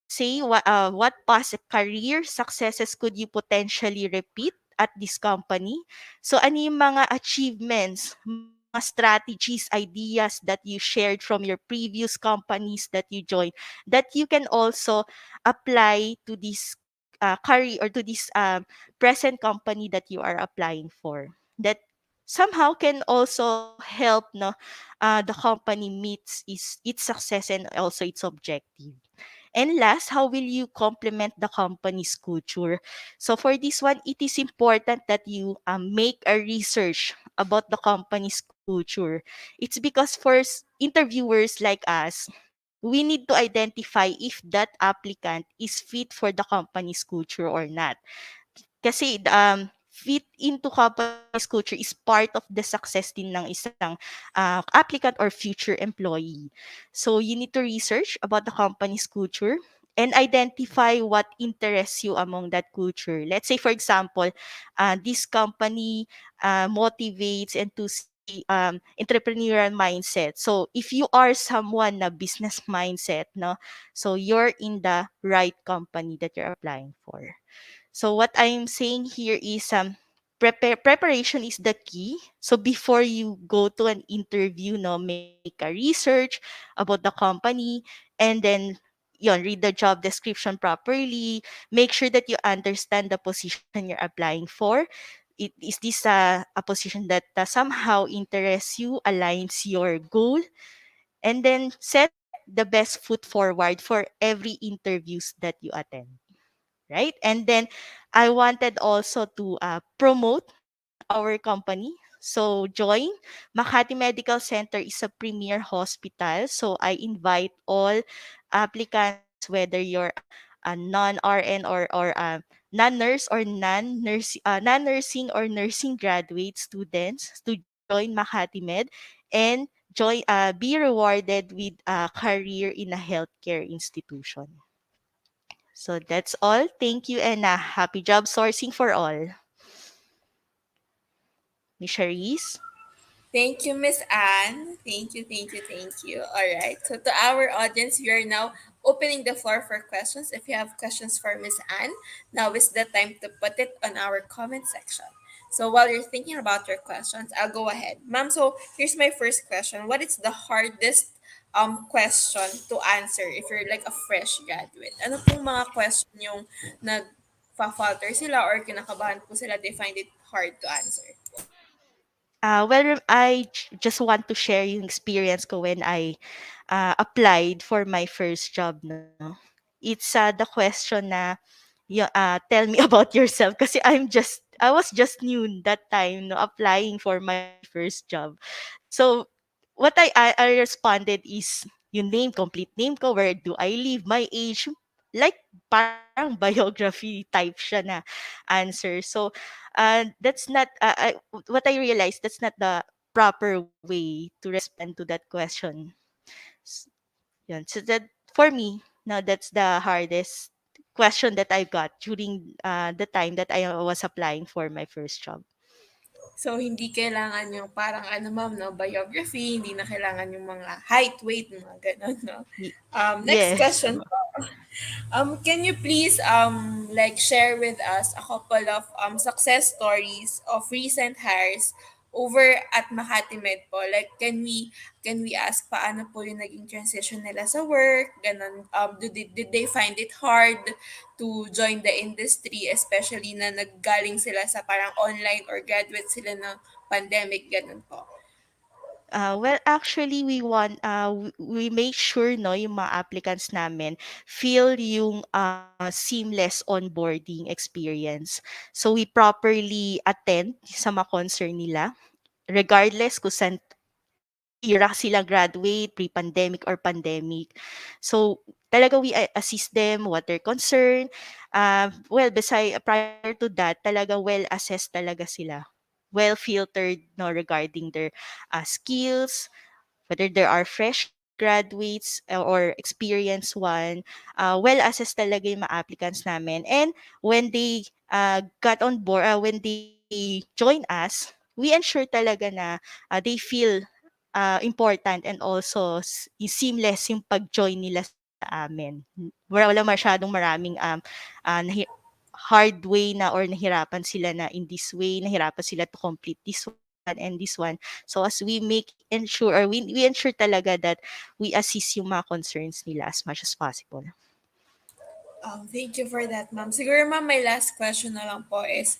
say what past career successes could you potentially repeat at this company. So ano yung mga achievements, mga strategies, ideas that you shared from your previous companies that you joined that you can also apply to this career or to this present company that you are applying for. That somehow can also help no the company meets its success and also its objective. And last, how will you complement the company's culture? So for this one, it is important that you make a research about the company's culture. It's because for interviewers like us, we need to identify if that applicant is fit for the company's culture or not. Kasi fit into company's culture is part of the success din ng isang applicant or future employee. So you need to research about the company's culture and identify what interests you among that culture. Let's say, for example, this company motivates and to see entrepreneurial mindset. So if you are someone na business mindset, no, so you're in the right company that you're applying for. So what I'm saying here is preparation is the key. So before you go to an interview, no, make a research about the company and then read the job description properly. Make sure that you understand the position you're applying for. Is this a position that somehow interests you, aligns your goal, and then set the best foot forward for every interviews that you attend, right? And then I wanted also to promote our company. So join Makati Medical Center is a premier hospital. So I invite all applicants, whether you're a non-RN or non-nurse or non-nursing or nursing graduate students to join Makati Med and be rewarded with a career in a healthcare institution. So that's all. Thank you and happy job sourcing for all. Miss Charisse? Thank you, Miss Anne. Thank you, thank you, thank you. All right. So to our audience, we are now opening the floor for questions. If you have questions for Miss Anne, now is the time to put it on our comment section. So while you're thinking about your questions, I'll go ahead. Ma'am, so here's my first question. What is the hardest question to answer if you're like a fresh graduate? Ano pong mga question yung nag-falter sila or kinakabahan po sila, they find it hard to answer? Just want to share yung experience ko when I applied for my first job. No? It's the question na, tell me about yourself kasi I was just new that time no, applying for my first job. So what I responded is yung name, complete name ko, where do I live, my age, like parang biography type siya na answer. So that's not what I realized, that's not the proper way to respond to that question. S- Yun. So that for me, now that's the hardest question that I got during the time that I was applying for my first job. So, hindi kailangan yung parang ano ma'am, no, biography, hindi na kailangan yung mga height, weight, mga gano'n, no? Y- Next yes. question. Can you please like share with us a couple of success stories of recent hires over at Makati Med po? Like can we ask paano po yung naging transition nila sa work? Ganon. Did they find it hard to join the industry, especially na naggaling sila sa parang online or graduate sila ng pandemic, ganon po? Well, actually, we make sure no yung mga applicants namin feel yung seamless onboarding experience. So we properly attend sa mga concern nila regardless kung saan era sila graduate, pre-pandemic or pandemic. So talaga we assist them what their concern. Well, prior to that, talaga well assessed talaga sila. Well filtered no regarding their skills, whether there are fresh graduates or experienced one, well assessed talaga yung mga applicants namin. And when they got on board, when they join us, we ensure talaga na they feel important and also seamless yung pag-join nila sa amin. Wala masyadong maraming hard way na or nahirapan sila na in this way, nahirapan sila to complete this one and this one. So as we make ensure or we ensure talaga that we assist yung mga concerns nila as much as possible. Thank you for that, ma'am. Siguro, ma'am, my last question na lang po is,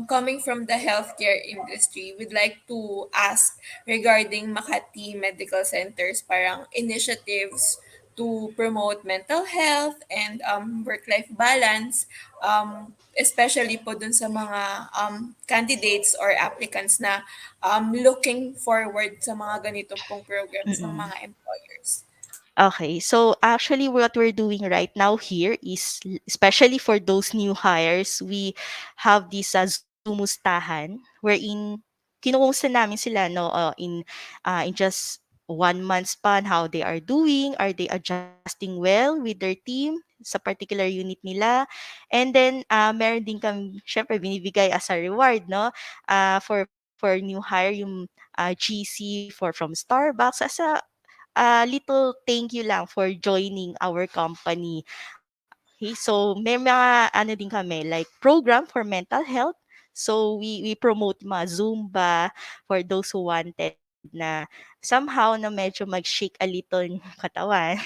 coming from the healthcare industry, we'd like to ask regarding Makati Medical Center's parang initiatives to promote mental health and work-life balance, especially po dun sa mga candidates or applicants na looking forward sa mga ganitong pong programs ng Mm. mga employers. Okay, so actually what we're doing right now here is especially for those new hires, we have this Zoommustahan wherein kinumusta namin sila no in just 1 month span how they are they adjusting well with their team sa particular unit nila, and then meron din kami syempre binibigay as a reward no for new hire yung GC from Starbucks as a little thank you lang for joining our company. Okay, so may mga ano din kami like program for mental health. So we promote mga Zumba for those who wanted na somehow na medyo mag-shake a little yung katawan.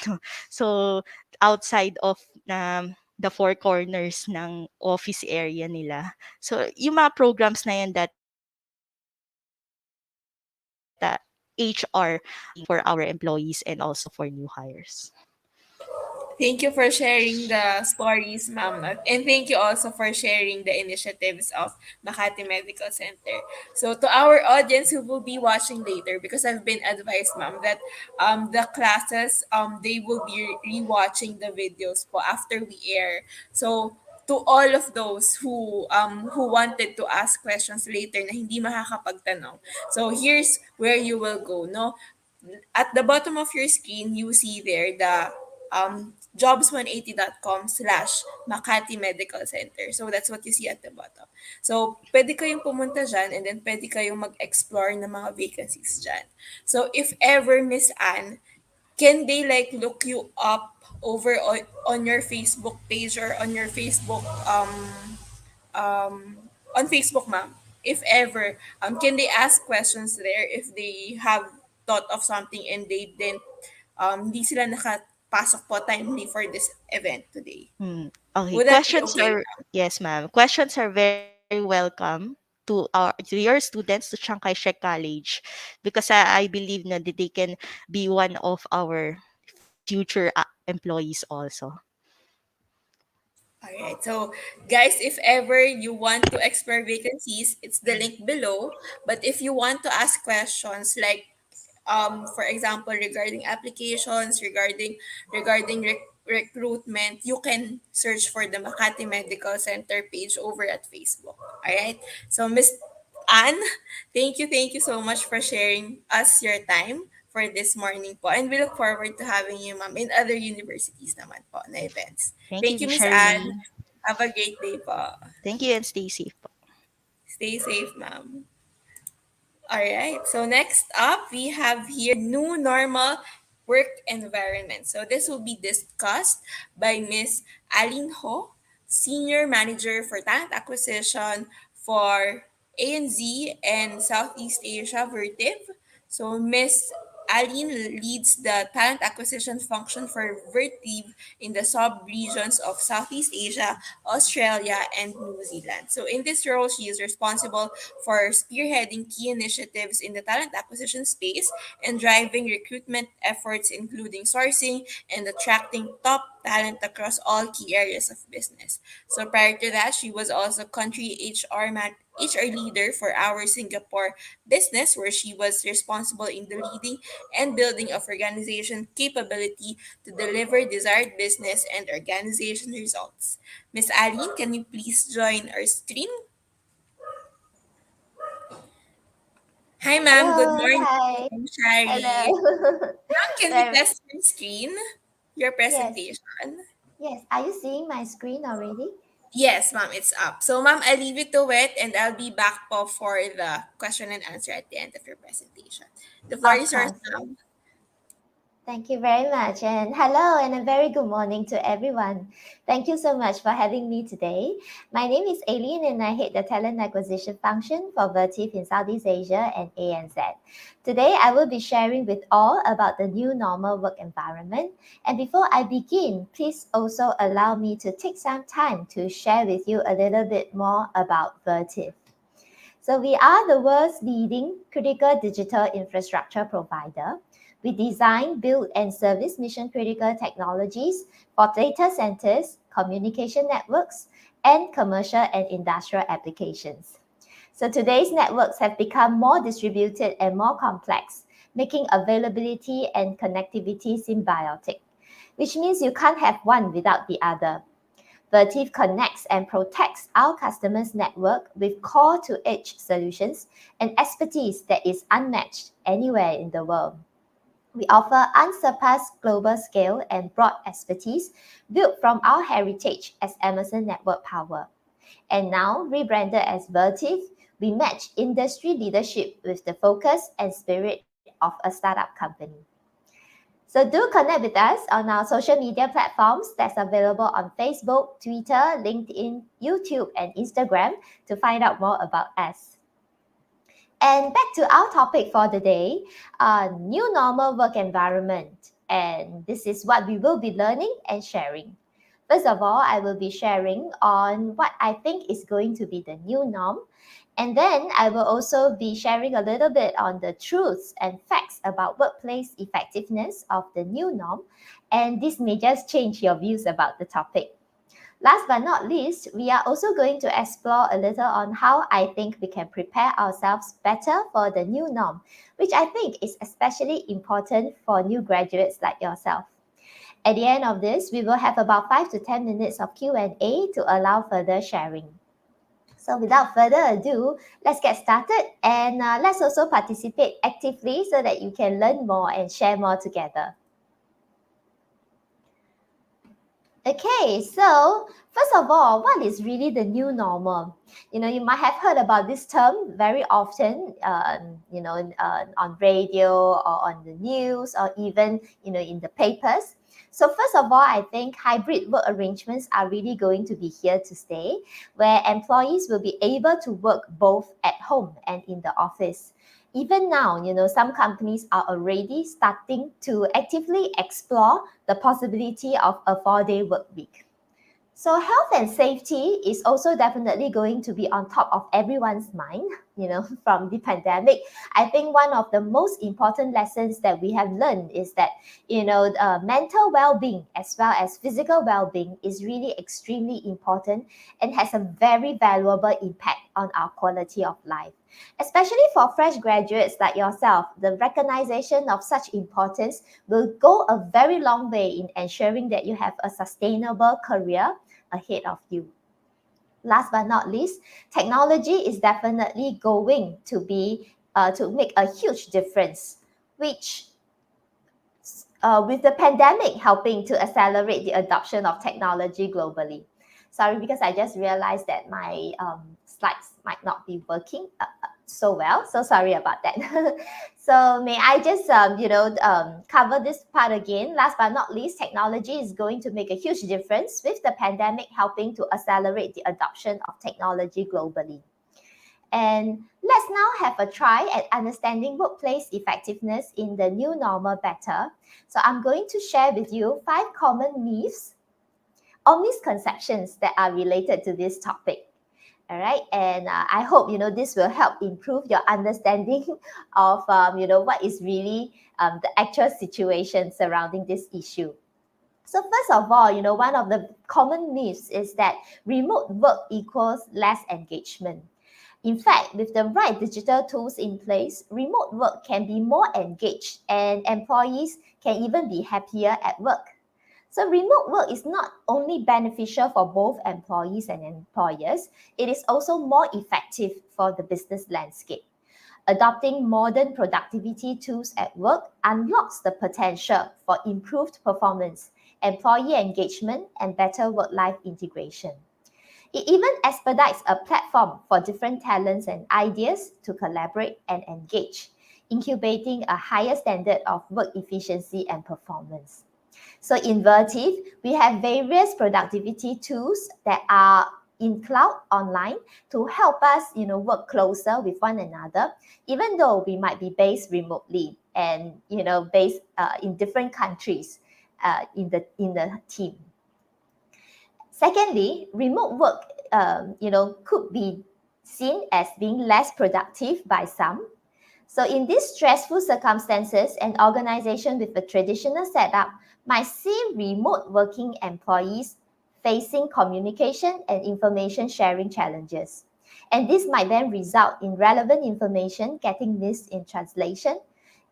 So outside of the four corners ng office area nila. So yung mga programs na yan that HR for our employees and also for new hires. Thank you for sharing the stories, ma'am. And thank you also for sharing the initiatives of Makati Medical Center. So to our audience who will be watching later, because I've been advised, ma'am, that the classes, they will be rewatching the videos po after we air. So to all of those who wanted to ask questions later na hindi makakapagtanong. So here's where you will go, no? At the bottom of your screen, you see there the jobs180.com/Makati Medical Center. So that's what you see at the bottom. So pwede kayong pumunta dyan and then pwede kayong mag-explore ng mga vacancies dyan. So if ever, Miss Anne, can they like look you up over on your Facebook page or on your Facebook um, on Facebook, ma'am? If ever, can they ask questions there if they have thought of something and they didn't, di sila nakapasok po timely for this event today? Okay, Would that be questions okay? are yes, ma'am. Questions are very welcome to your students to Chiang Kai-shek College because I believe na that they can be one of our future employees also. All right. So, guys, if ever you want to explore vacancies, it's the link below. But if you want to ask questions like for example regarding applications, regarding recruitment, you can search for the Makati Medical Center page over at Facebook. All right. So Miss Anne, thank you so much for sharing us your time for this morning po. And we look forward to having you, ma'am, in other universities naman po na events. Thank Thank you, you, Miss Anne. Shirley. Have a great day po. Thank you and stay safe po. Stay safe, ma'am. All right. So next up, we have here new normal work environment. So this will be discussed by Miss Alyn Ho, Senior Manager for Talent Acquisition for ANZ and Southeast Asia Vertiv. So Miss Alyn leads the talent acquisition function for Vertiv in the sub-regions of Southeast Asia, Australia, and New Zealand. So in this role, she is responsible for spearheading key initiatives in the talent acquisition space and driving recruitment efforts, including sourcing and attracting top talent across all key areas of business. So prior to that, she was also country HR leader for our Singapore business, where she was responsible in the leading and building of organization capability to deliver desired business and organization results. Miss Alyn, can you please join our screen? Hi, ma'am. Good Hello, morning. hi. I'm Shari. Hello. Ma'am, can we Very, test your screen? Your yes, presentation? yes. Are you seeing my screen already? Yes, ma'am, it's up. So, ma'am, I'll leave it to it and I'll be back po for the question and answer at the end of your presentation. The floor Of is yours, course. ma'am. Thank you very much. And hello, and a very good morning to everyone. Thank you so much for having me today. My name is Alyn, and I head the talent acquisition function for Vertiv in Southeast Asia and ANZ. Today, I will be sharing with all about the new normal work environment. And before I begin, please also allow me to take some time to share with you a little bit more about Vertiv. So we are the world's leading critical digital infrastructure provider. We design, build, and service mission-critical technologies for data centers, communication networks, and commercial and industrial applications. So today's networks have become more distributed and more complex, making availability and connectivity symbiotic, which means you can't have one without the other. Vertiv connects and protects our customers' network with core-to-edge solutions and expertise that is unmatched anywhere in the world. We offer unsurpassed global scale and broad expertise built from our heritage as Amazon Network Power. And now, rebranded as Vertiv, we match industry leadership with the focus and spirit of a startup company. So do connect with us on our social media platforms that's available on Facebook, Twitter, LinkedIn, YouTube, and Instagram to find out more about us. And back to our topic for the day, new normal work environment. And this is what we will be learning and sharing. First of all, I will be sharing on what I think is going to be the new norm. And then I will also be sharing a little bit on the truths and facts about workplace effectiveness of the new norm. And this may just change your views about the topic. Last but not least, we are also going to explore a little on how I think we can prepare ourselves better for the new norm, which I think is especially important for new graduates like yourself. At the end of this, we will have about 5 to 10 minutes of Q&A to allow further sharing. So without further ado, let's get started and let's also participate actively so that you can learn more and share more together. Okay, so first of all, what is really the new normal? You might have heard about this term very often, on radio or on the news or even, in the papers. So first of all, I think hybrid work arrangements are really going to be here to stay, where employees will be able to work both at home and in the office. Even now, some companies are already starting to actively explore the possibility of a 4-day work week. So health and safety is also definitely going to be on top of everyone's mind. from the pandemic, I think one of the most important lessons that we have learned is that, mental well-being as well as physical well-being is really extremely important and has a very valuable impact on our quality of life. Especially for fresh graduates like yourself, the recognition of such importance will go a very long way in ensuring that you have a sustainable career ahead of you. Last but not least, technology is definitely going to be to make a huge difference, which with the pandemic helping to accelerate the adoption of technology globally. Sorry, because I just realized that my slides might not be working so well. So sorry about that. So may I just, cover this part again. Last but not least, technology is going to make a huge difference with the pandemic helping to accelerate the adoption of technology globally. And let's now have a try at understanding workplace effectiveness in the new normal better. So I'm going to share with you 5 common myths or misconceptions that are related to this topic. All right, and I hope this will help improve your understanding of what is really the actual situation surrounding this issue. So first of all, one of the common myths is that remote work equals less engagement. In fact, with the right digital tools in place, remote work can be more engaged and employees can even be happier at work. So remote work is not only beneficial for both employees and employers, it is also more effective for the business landscape. Adopting modern productivity tools at work unlocks the potential for improved performance, employee engagement, and better work-life integration. It even expedites a platform for different talents and ideas to collaborate and engage, incubating a higher standard of work efficiency and performance. So in Vertiv, we have various productivity tools that are in cloud online to help us, work closer with one another, even though we might be based remotely and, based in different countries in the team. Secondly, remote work, could be seen as being less productive by some. So in these stressful circumstances, an organization with a traditional setup might see remote working employees facing communication and information sharing challenges. And this might then result in relevant information getting missed in translation.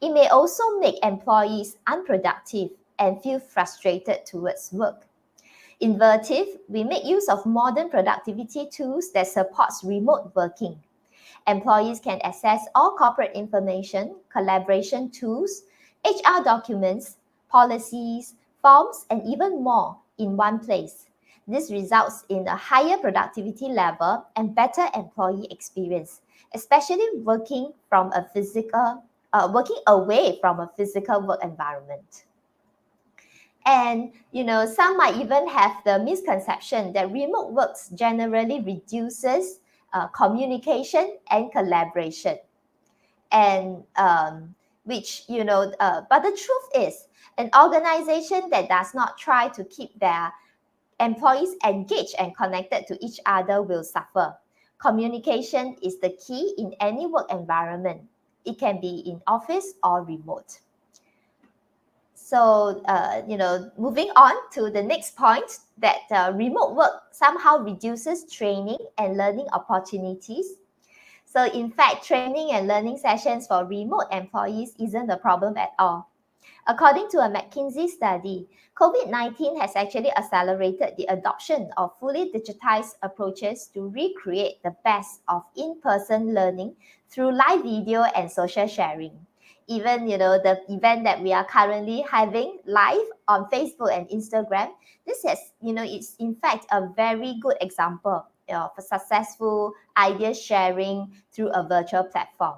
It may also make employees unproductive and feel frustrated towards work. In Vertiv, we make use of modern productivity tools that supports remote working. Employees can access all corporate information, collaboration tools, HR documents, policies, forms, and even more in one place. This results in a higher productivity level and better employee experience, especially working away from a physical work environment. And some might even have the misconception that remote work generally reduces communication and collaboration, and but the truth is, an organization that does not try to keep their employees engaged and connected to each other will suffer. Communication is the key in any work environment. It can be in office or remote. So, moving on to the next point, that remote work somehow reduces training and learning opportunities. So, in fact, training and learning sessions for remote employees isn't a problem at all. According to a McKinsey study, COVID-19 has actually accelerated the adoption of fully digitized approaches to recreate the best of in-person learning through live video and social sharing. Even, the event that we are currently having live on Facebook and Instagram, this has, it's in fact a very good example of a successful idea sharing through a virtual platform.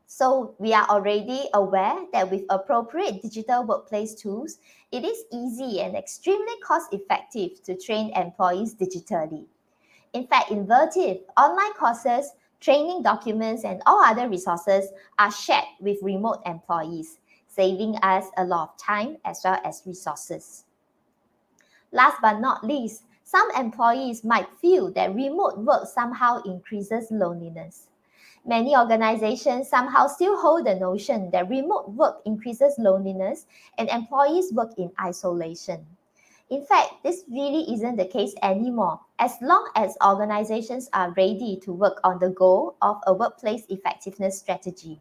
So we are already aware that with appropriate digital workplace tools, it is easy and extremely cost-effective to train employees digitally. In fact, in Vertiv, online courses, training documents, and all other resources are shared with remote employees, saving us a lot of time as well as resources. Last but not least, some employees might feel that remote work somehow increases loneliness. Many organizations somehow still hold the notion that remote work increases loneliness and employees work in isolation. In fact, this really isn't the case anymore, as long as organizations are ready to work on the goal of a workplace effectiveness strategy.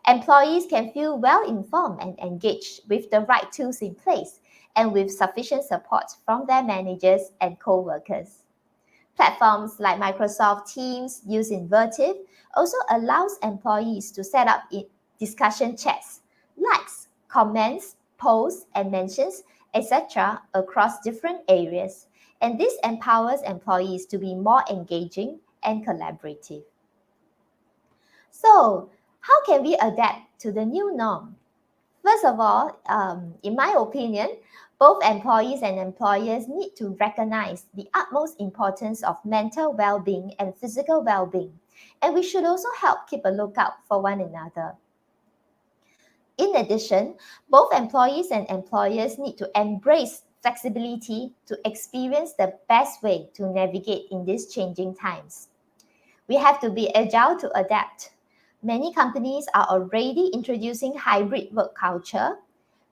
Employees can feel well informed and engaged with the right tools in place and with sufficient support from their managers and co workers. Platforms like Microsoft Teams used in Vertiv also allows employees to set up discussion chats, likes, comments, posts, and mentions, etc. across different areas. And this empowers employees to be more engaging and collaborative. So, how can we adapt to the new norm? First of all, in my opinion, both employees and employers need to recognize the utmost importance of mental well being and physical well being, and we should also help keep a lookout for one another. In addition, both employees and employers need to embrace flexibility to experience the best way to navigate in these changing times. We have to be agile to adapt. Many companies are already introducing hybrid work culture,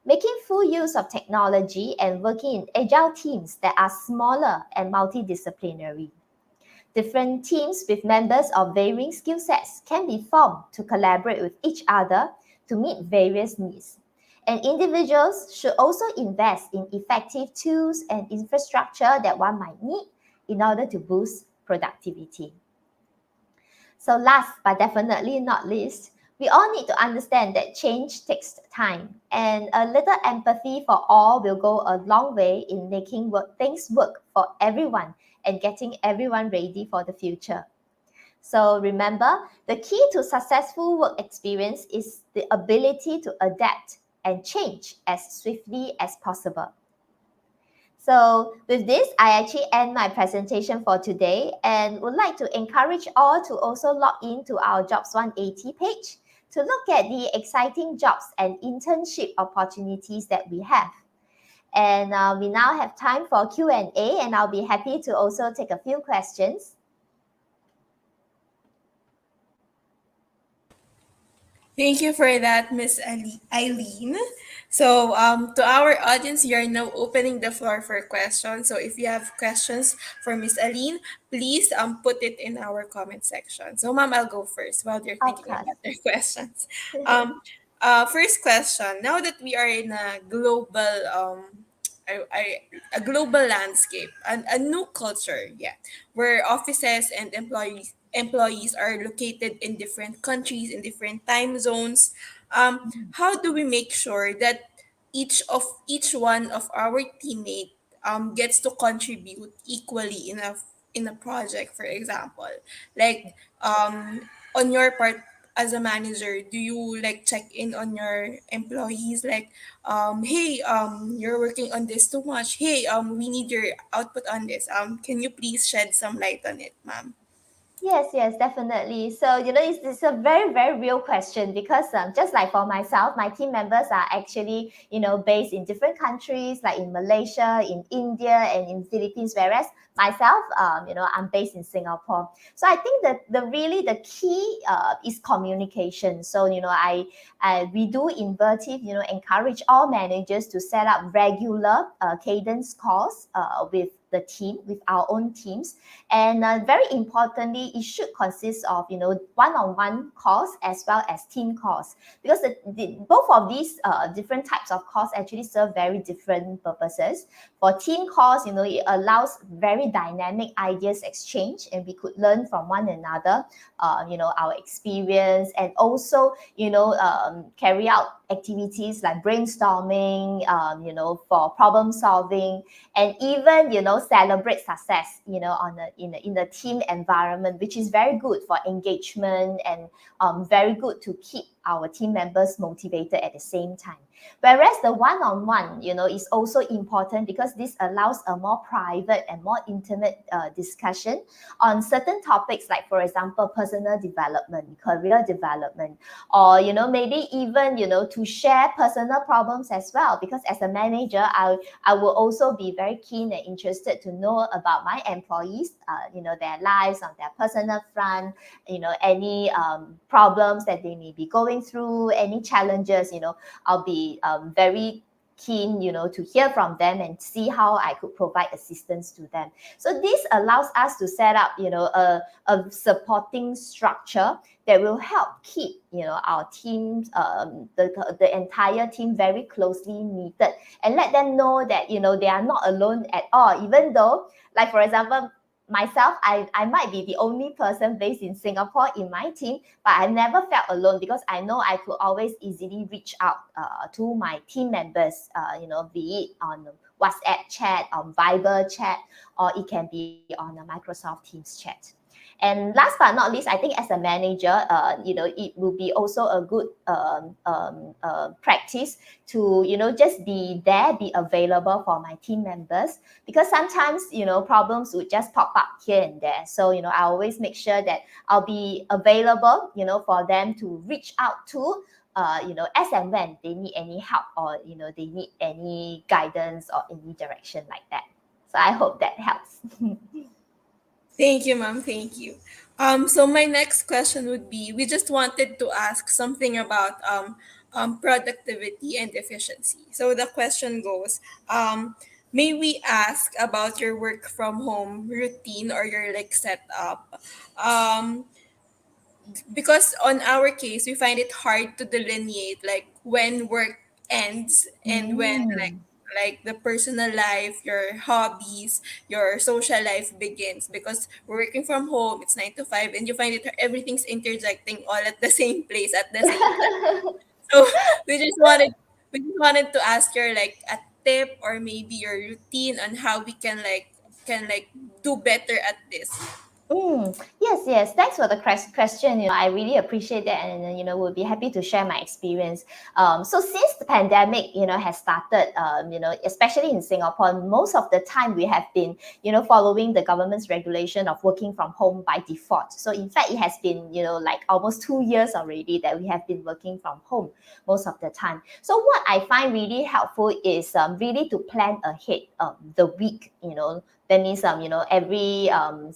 making full use of technology and working in agile teams that are smaller and multidisciplinary. Different teams with members of varying skill sets can be formed to collaborate with each other to meet various needs. And individuals should also invest in effective tools and infrastructure that one might need in order to boost productivity. So last but definitely not least, we all need to understand that change takes time, and a little empathy for all will go a long way in making things work for everyone and getting everyone ready for the future. So remember, the key to successful work experience is the ability to adapt and change as swiftly as possible. So with this, I actually end my presentation for today and would like to encourage all to also log into our Jobs 180 page to look at the exciting jobs and internship opportunities that we have. And we now have time for Q&A, and I'll be happy to also take a few questions. Thank you for that, Miss Alyn. So, to our audience, we are now opening the floor for questions. So, if you have questions for Miss Alyn, please put it in our comment section. So, Ma'am, I'll go first while you're Of thinking course. about their questions. Um, First question. Now that we are in a global a global landscape, a new culture, yeah, where offices and employees are located in different countries, in different time zones. How do we make sure that each one of our teammates gets to contribute equally in a project, for example, like on your part as a manager, do you like check in on your employees like, hey, you're working on this too much, hey, we need your output on this, can you please shed some light on it, ma'am? Yes, yes, definitely. So, it's a very, very real question because just like for myself, my team members are actually, based in different countries, like in Malaysia, in India, and in Philippines, whereas myself, I'm based in Singapore. So I think that the key is communication. So, we do in Vertiv, encourage all managers to set up regular cadence calls with the team, with our own teams. And very importantly, it should consist of, one-on-one calls as well as team calls, because both of these different types of calls actually serve very different purposes. For team calls, it allows very dynamic ideas exchange, and we could learn from one another, our experience, and also, carry out activities like brainstorming, for problem solving, and even, celebrate success, in the team environment, which is very good for engagement and very good to keep our team members motivated at the same time. Whereas the one-on-one, is also important because this allows a more private and more intimate discussion on certain topics, like for example, personal development, career development, or maybe even to share personal problems as well. Because as a manager, I will also be very keen and interested to know about my employees, their lives on their personal front, any problems that they may be going through, any challenges. I'll be very keen, to hear from them and see how I could provide assistance to them. So this allows us to set up, a supporting structure that will help keep, our teams, the entire team very closely knitted, and let them know that, they are not alone at all. Even though, like for example, myself, I might be the only person based in Singapore in my team, but I never felt alone because I know I could always easily reach out to my team members, be it on WhatsApp chat, on Viber chat, or it can be on a Microsoft Teams chat. And last but not least, I think as a manager, it will be also a good practice to, just be there, be available for my team members, because sometimes, problems would just pop up here and there. So, I always make sure that I'll be available, for them to reach out to, as and when they need any help, or, they need any guidance or any direction like that. So I hope that helps. Thank you, ma'am. Thank you. So my next question would be, we just wanted to ask something about productivity and efficiency. So the question goes, may we ask about your work from home routine or your like setup? Um, because on our case, we find it hard to delineate like when work ends and when Mm. like the personal life, your hobbies, your social life begins, because we're working from home, it's 9 to 5, and you find it everything's interjecting all at the same place at the same time. So we just wanted we just wanted to ask your like a tip or maybe your routine on how we can do better at this. Yes, yes. Thanks for the question. I really appreciate that, and we'll be happy to share my experience. So since the pandemic, has started, especially in Singapore, most of the time we have been, following the government's regulation of working from home by default. So in fact, it has been, like almost 2 years already that we have been working from home most of the time. So what I find really helpful is really to plan ahead the week. That means, every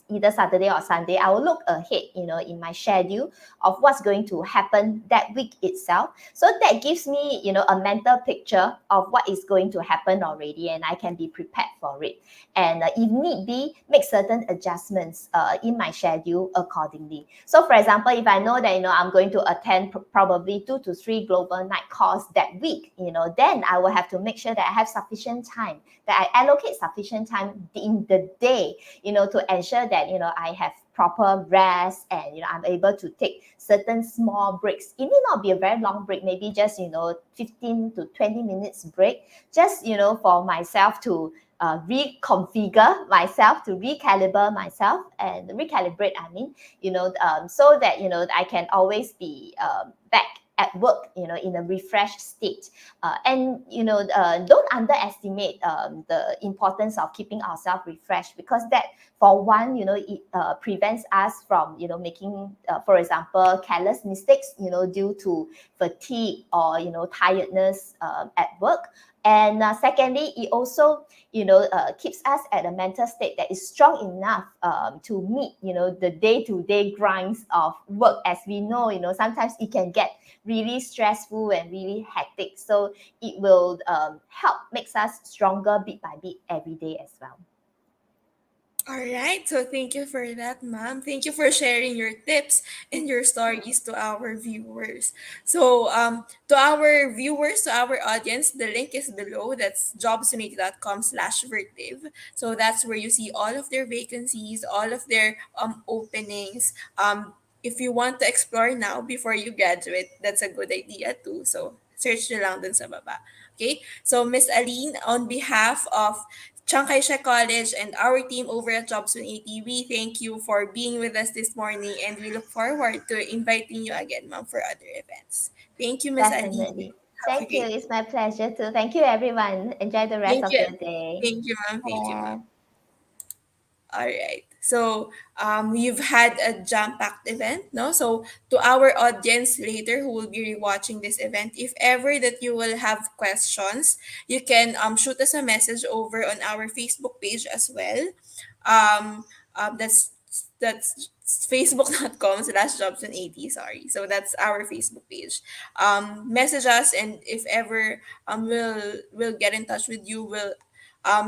either Saturday or Sunday, I will look ahead, in my schedule of what's going to happen that week itself. So that gives me, a mental picture of what is going to happen already, and I can be prepared for it. And if need be, make certain adjustments in my schedule accordingly. So, for example, if I know that, I'm going to attend probably 2 to 3 global night calls that week, then I will have to make sure that I have sufficient time, that I allocate sufficient time in the day, to ensure that, I have proper rest, and, I'm able to take certain small breaks. It may not be a very long break, maybe just, 15 to 20 minutes break, just, for myself to reconfigure myself, to recalibrate myself, and recalibrate, so that, I can always be back at work, in a refreshed state. And, don't underestimate the importance of keeping ourselves refreshed, because that, for one, it prevents us from, making, for example, careless mistakes, due to fatigue or, tiredness at work. And secondly, it also, keeps us at a mental state that is strong enough to meet, the day-to-day grinds of work. As we know, sometimes it can get really stressful and really hectic. So it will help makes us stronger bit by bit every day as well. All right, so thank you for that, ma'am. Thank you for sharing your tips and your stories to our viewers. So, to our viewers, to our audience, the link is below. That's jobsunity.com/vertiv. So that's where you see all of their vacancies, all of their openings. If you want to explore now before you graduate, that's a good idea too. So search nyo lang dun sa baba. Okay, so Miss Alyn, on behalf of Chiang College and our team over at Jobs 180, we thank you for being with us this morning, and we look forward to inviting you again, ma'am, for other events. Thank you, Miss Alyn. Definitely. Have a Thank you. great It's my pleasure too. Thank you, everyone. Enjoy the rest Thank of you. your day. Thank you, ma'am. Thank you, Yeah. ma'am. All right. So, you've had a jam-packed event, no? So, to our audience later who will be rewatching this event, if ever that you will have questions, you can shoot us a message over on our Facebook page as well. Um, that's facebook.com/jobs180. Sorry. So that's our Facebook page. Message us, and if ever we'll get in touch with you. We'll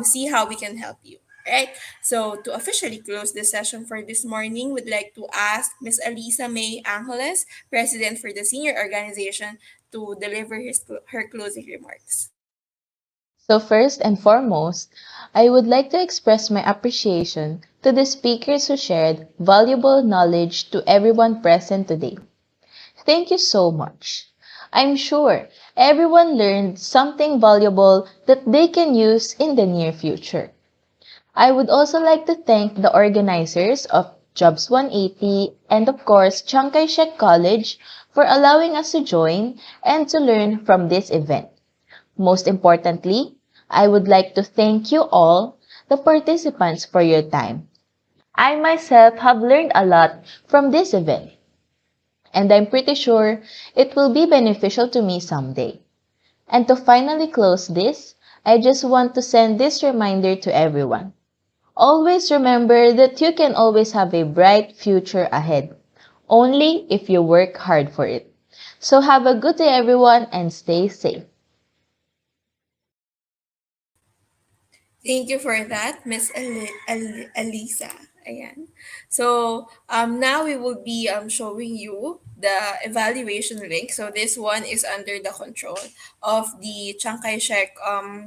see how we can help you. Right. So to officially close this session for this morning, we'd like to ask Miss Alisa May Angeles, President for the Senior Organization, to deliver her closing remarks. So, first and foremost, I would like to express my appreciation to the speakers who shared valuable knowledge to everyone present today. Thank you so much. I'm sure everyone learned something valuable that they can use in the near future. I would also like to thank the organizers of Jobs 180 and of course Chiang Kai-shek College for allowing us to join and to learn from this event. Most importantly, I would like to thank you all, the participants, for your time. I myself have learned a lot from this event, and I'm pretty sure it will be beneficial to me someday. And to finally close this, I just want to send this reminder to everyone. Always remember that you can always have a bright future ahead, only if you work hard for it. So have a good day everyone and stay safe. Thank you for that, Miss Alisa. Ayan. So, now we will be showing you the evaluation link. So this one is under the control of the Chiang Kai-shek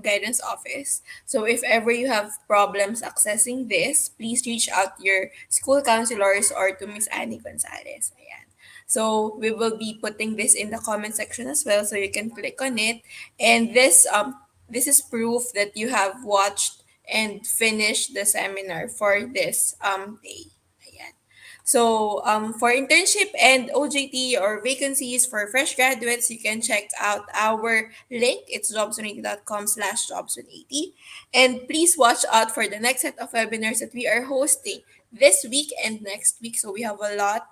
Guidance Office. So if ever you have problems accessing this, please reach out to your school counselors or to Miss Annie Gonzalez. Ayan. So we will be putting this in the comment section as well, so you can click on it. And this is proof that you have watched and finished the seminar for this day. Ayan. So for internship and OJT or vacancies for fresh graduates, you can check out our link. It's jobs180.com/jobs180. And please watch out for the next set of webinars that we are hosting this week and next week. So we have a lot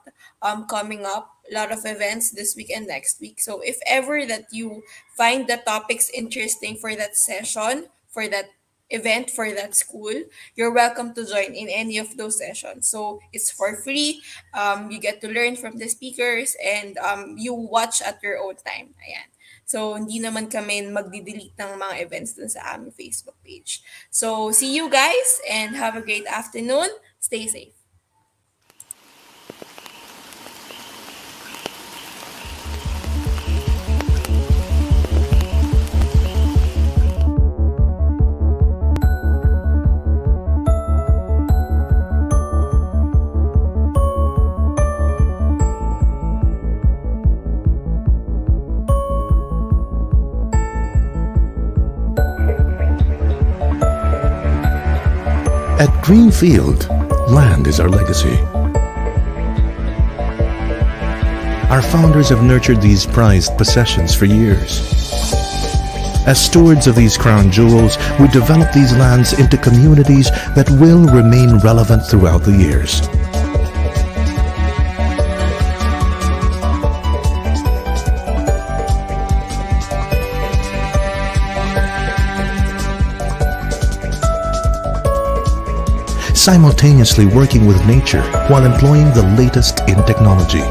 coming up, a lot of events this week and next week. So if ever that you find the topics interesting for that session, for that event, for that school, you're welcome to join in any of those sessions. So it's for free. You get to learn from the speakers, and you watch at your own time. Ayan. So, hindi naman kami magdi-delete ng mga events dun sa aming Facebook page. So, see you guys and have a great afternoon. Stay safe. At Greenfield, land is our legacy. Our founders have nurtured these prized possessions for years. As stewards of these crown jewels, we develop these lands into communities that will remain relevant throughout the years. Simultaneously working with nature while employing the latest in technology.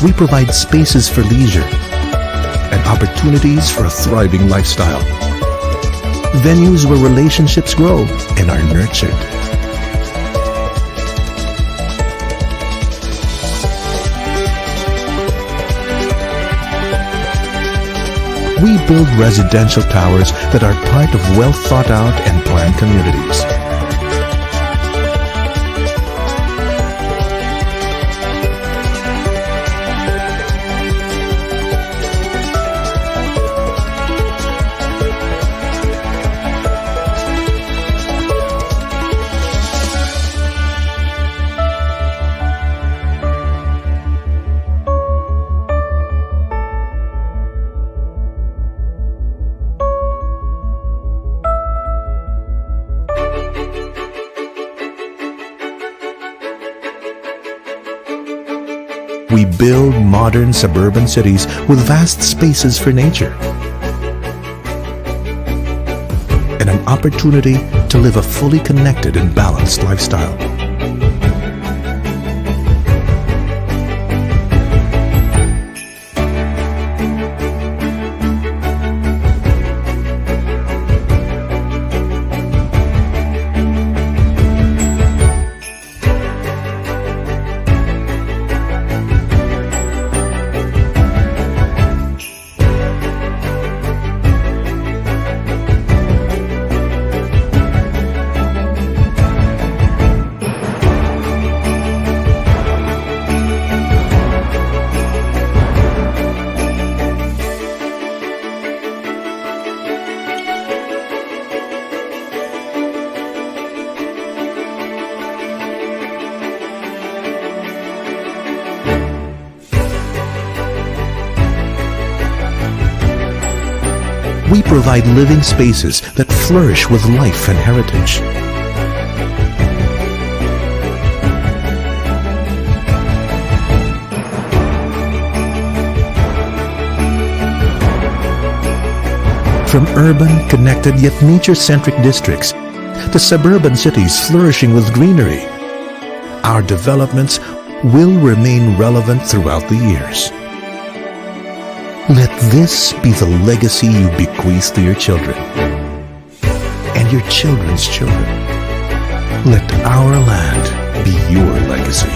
We provide spaces for leisure and opportunities for a thriving lifestyle. Venues where relationships grow and are nurtured. We build residential towers that are part of well thought out and planned communities. we build modern suburban cities with vast spaces for nature and an opportunity to live a fully connected and balanced lifestyle. We provide living spaces that flourish with life and heritage. From urban, connected yet nature-centric districts to suburban cities flourishing with greenery, our developments will remain relevant throughout the years. Let this be the legacy you bequeath to your children and your children's children. Let our land be your legacy.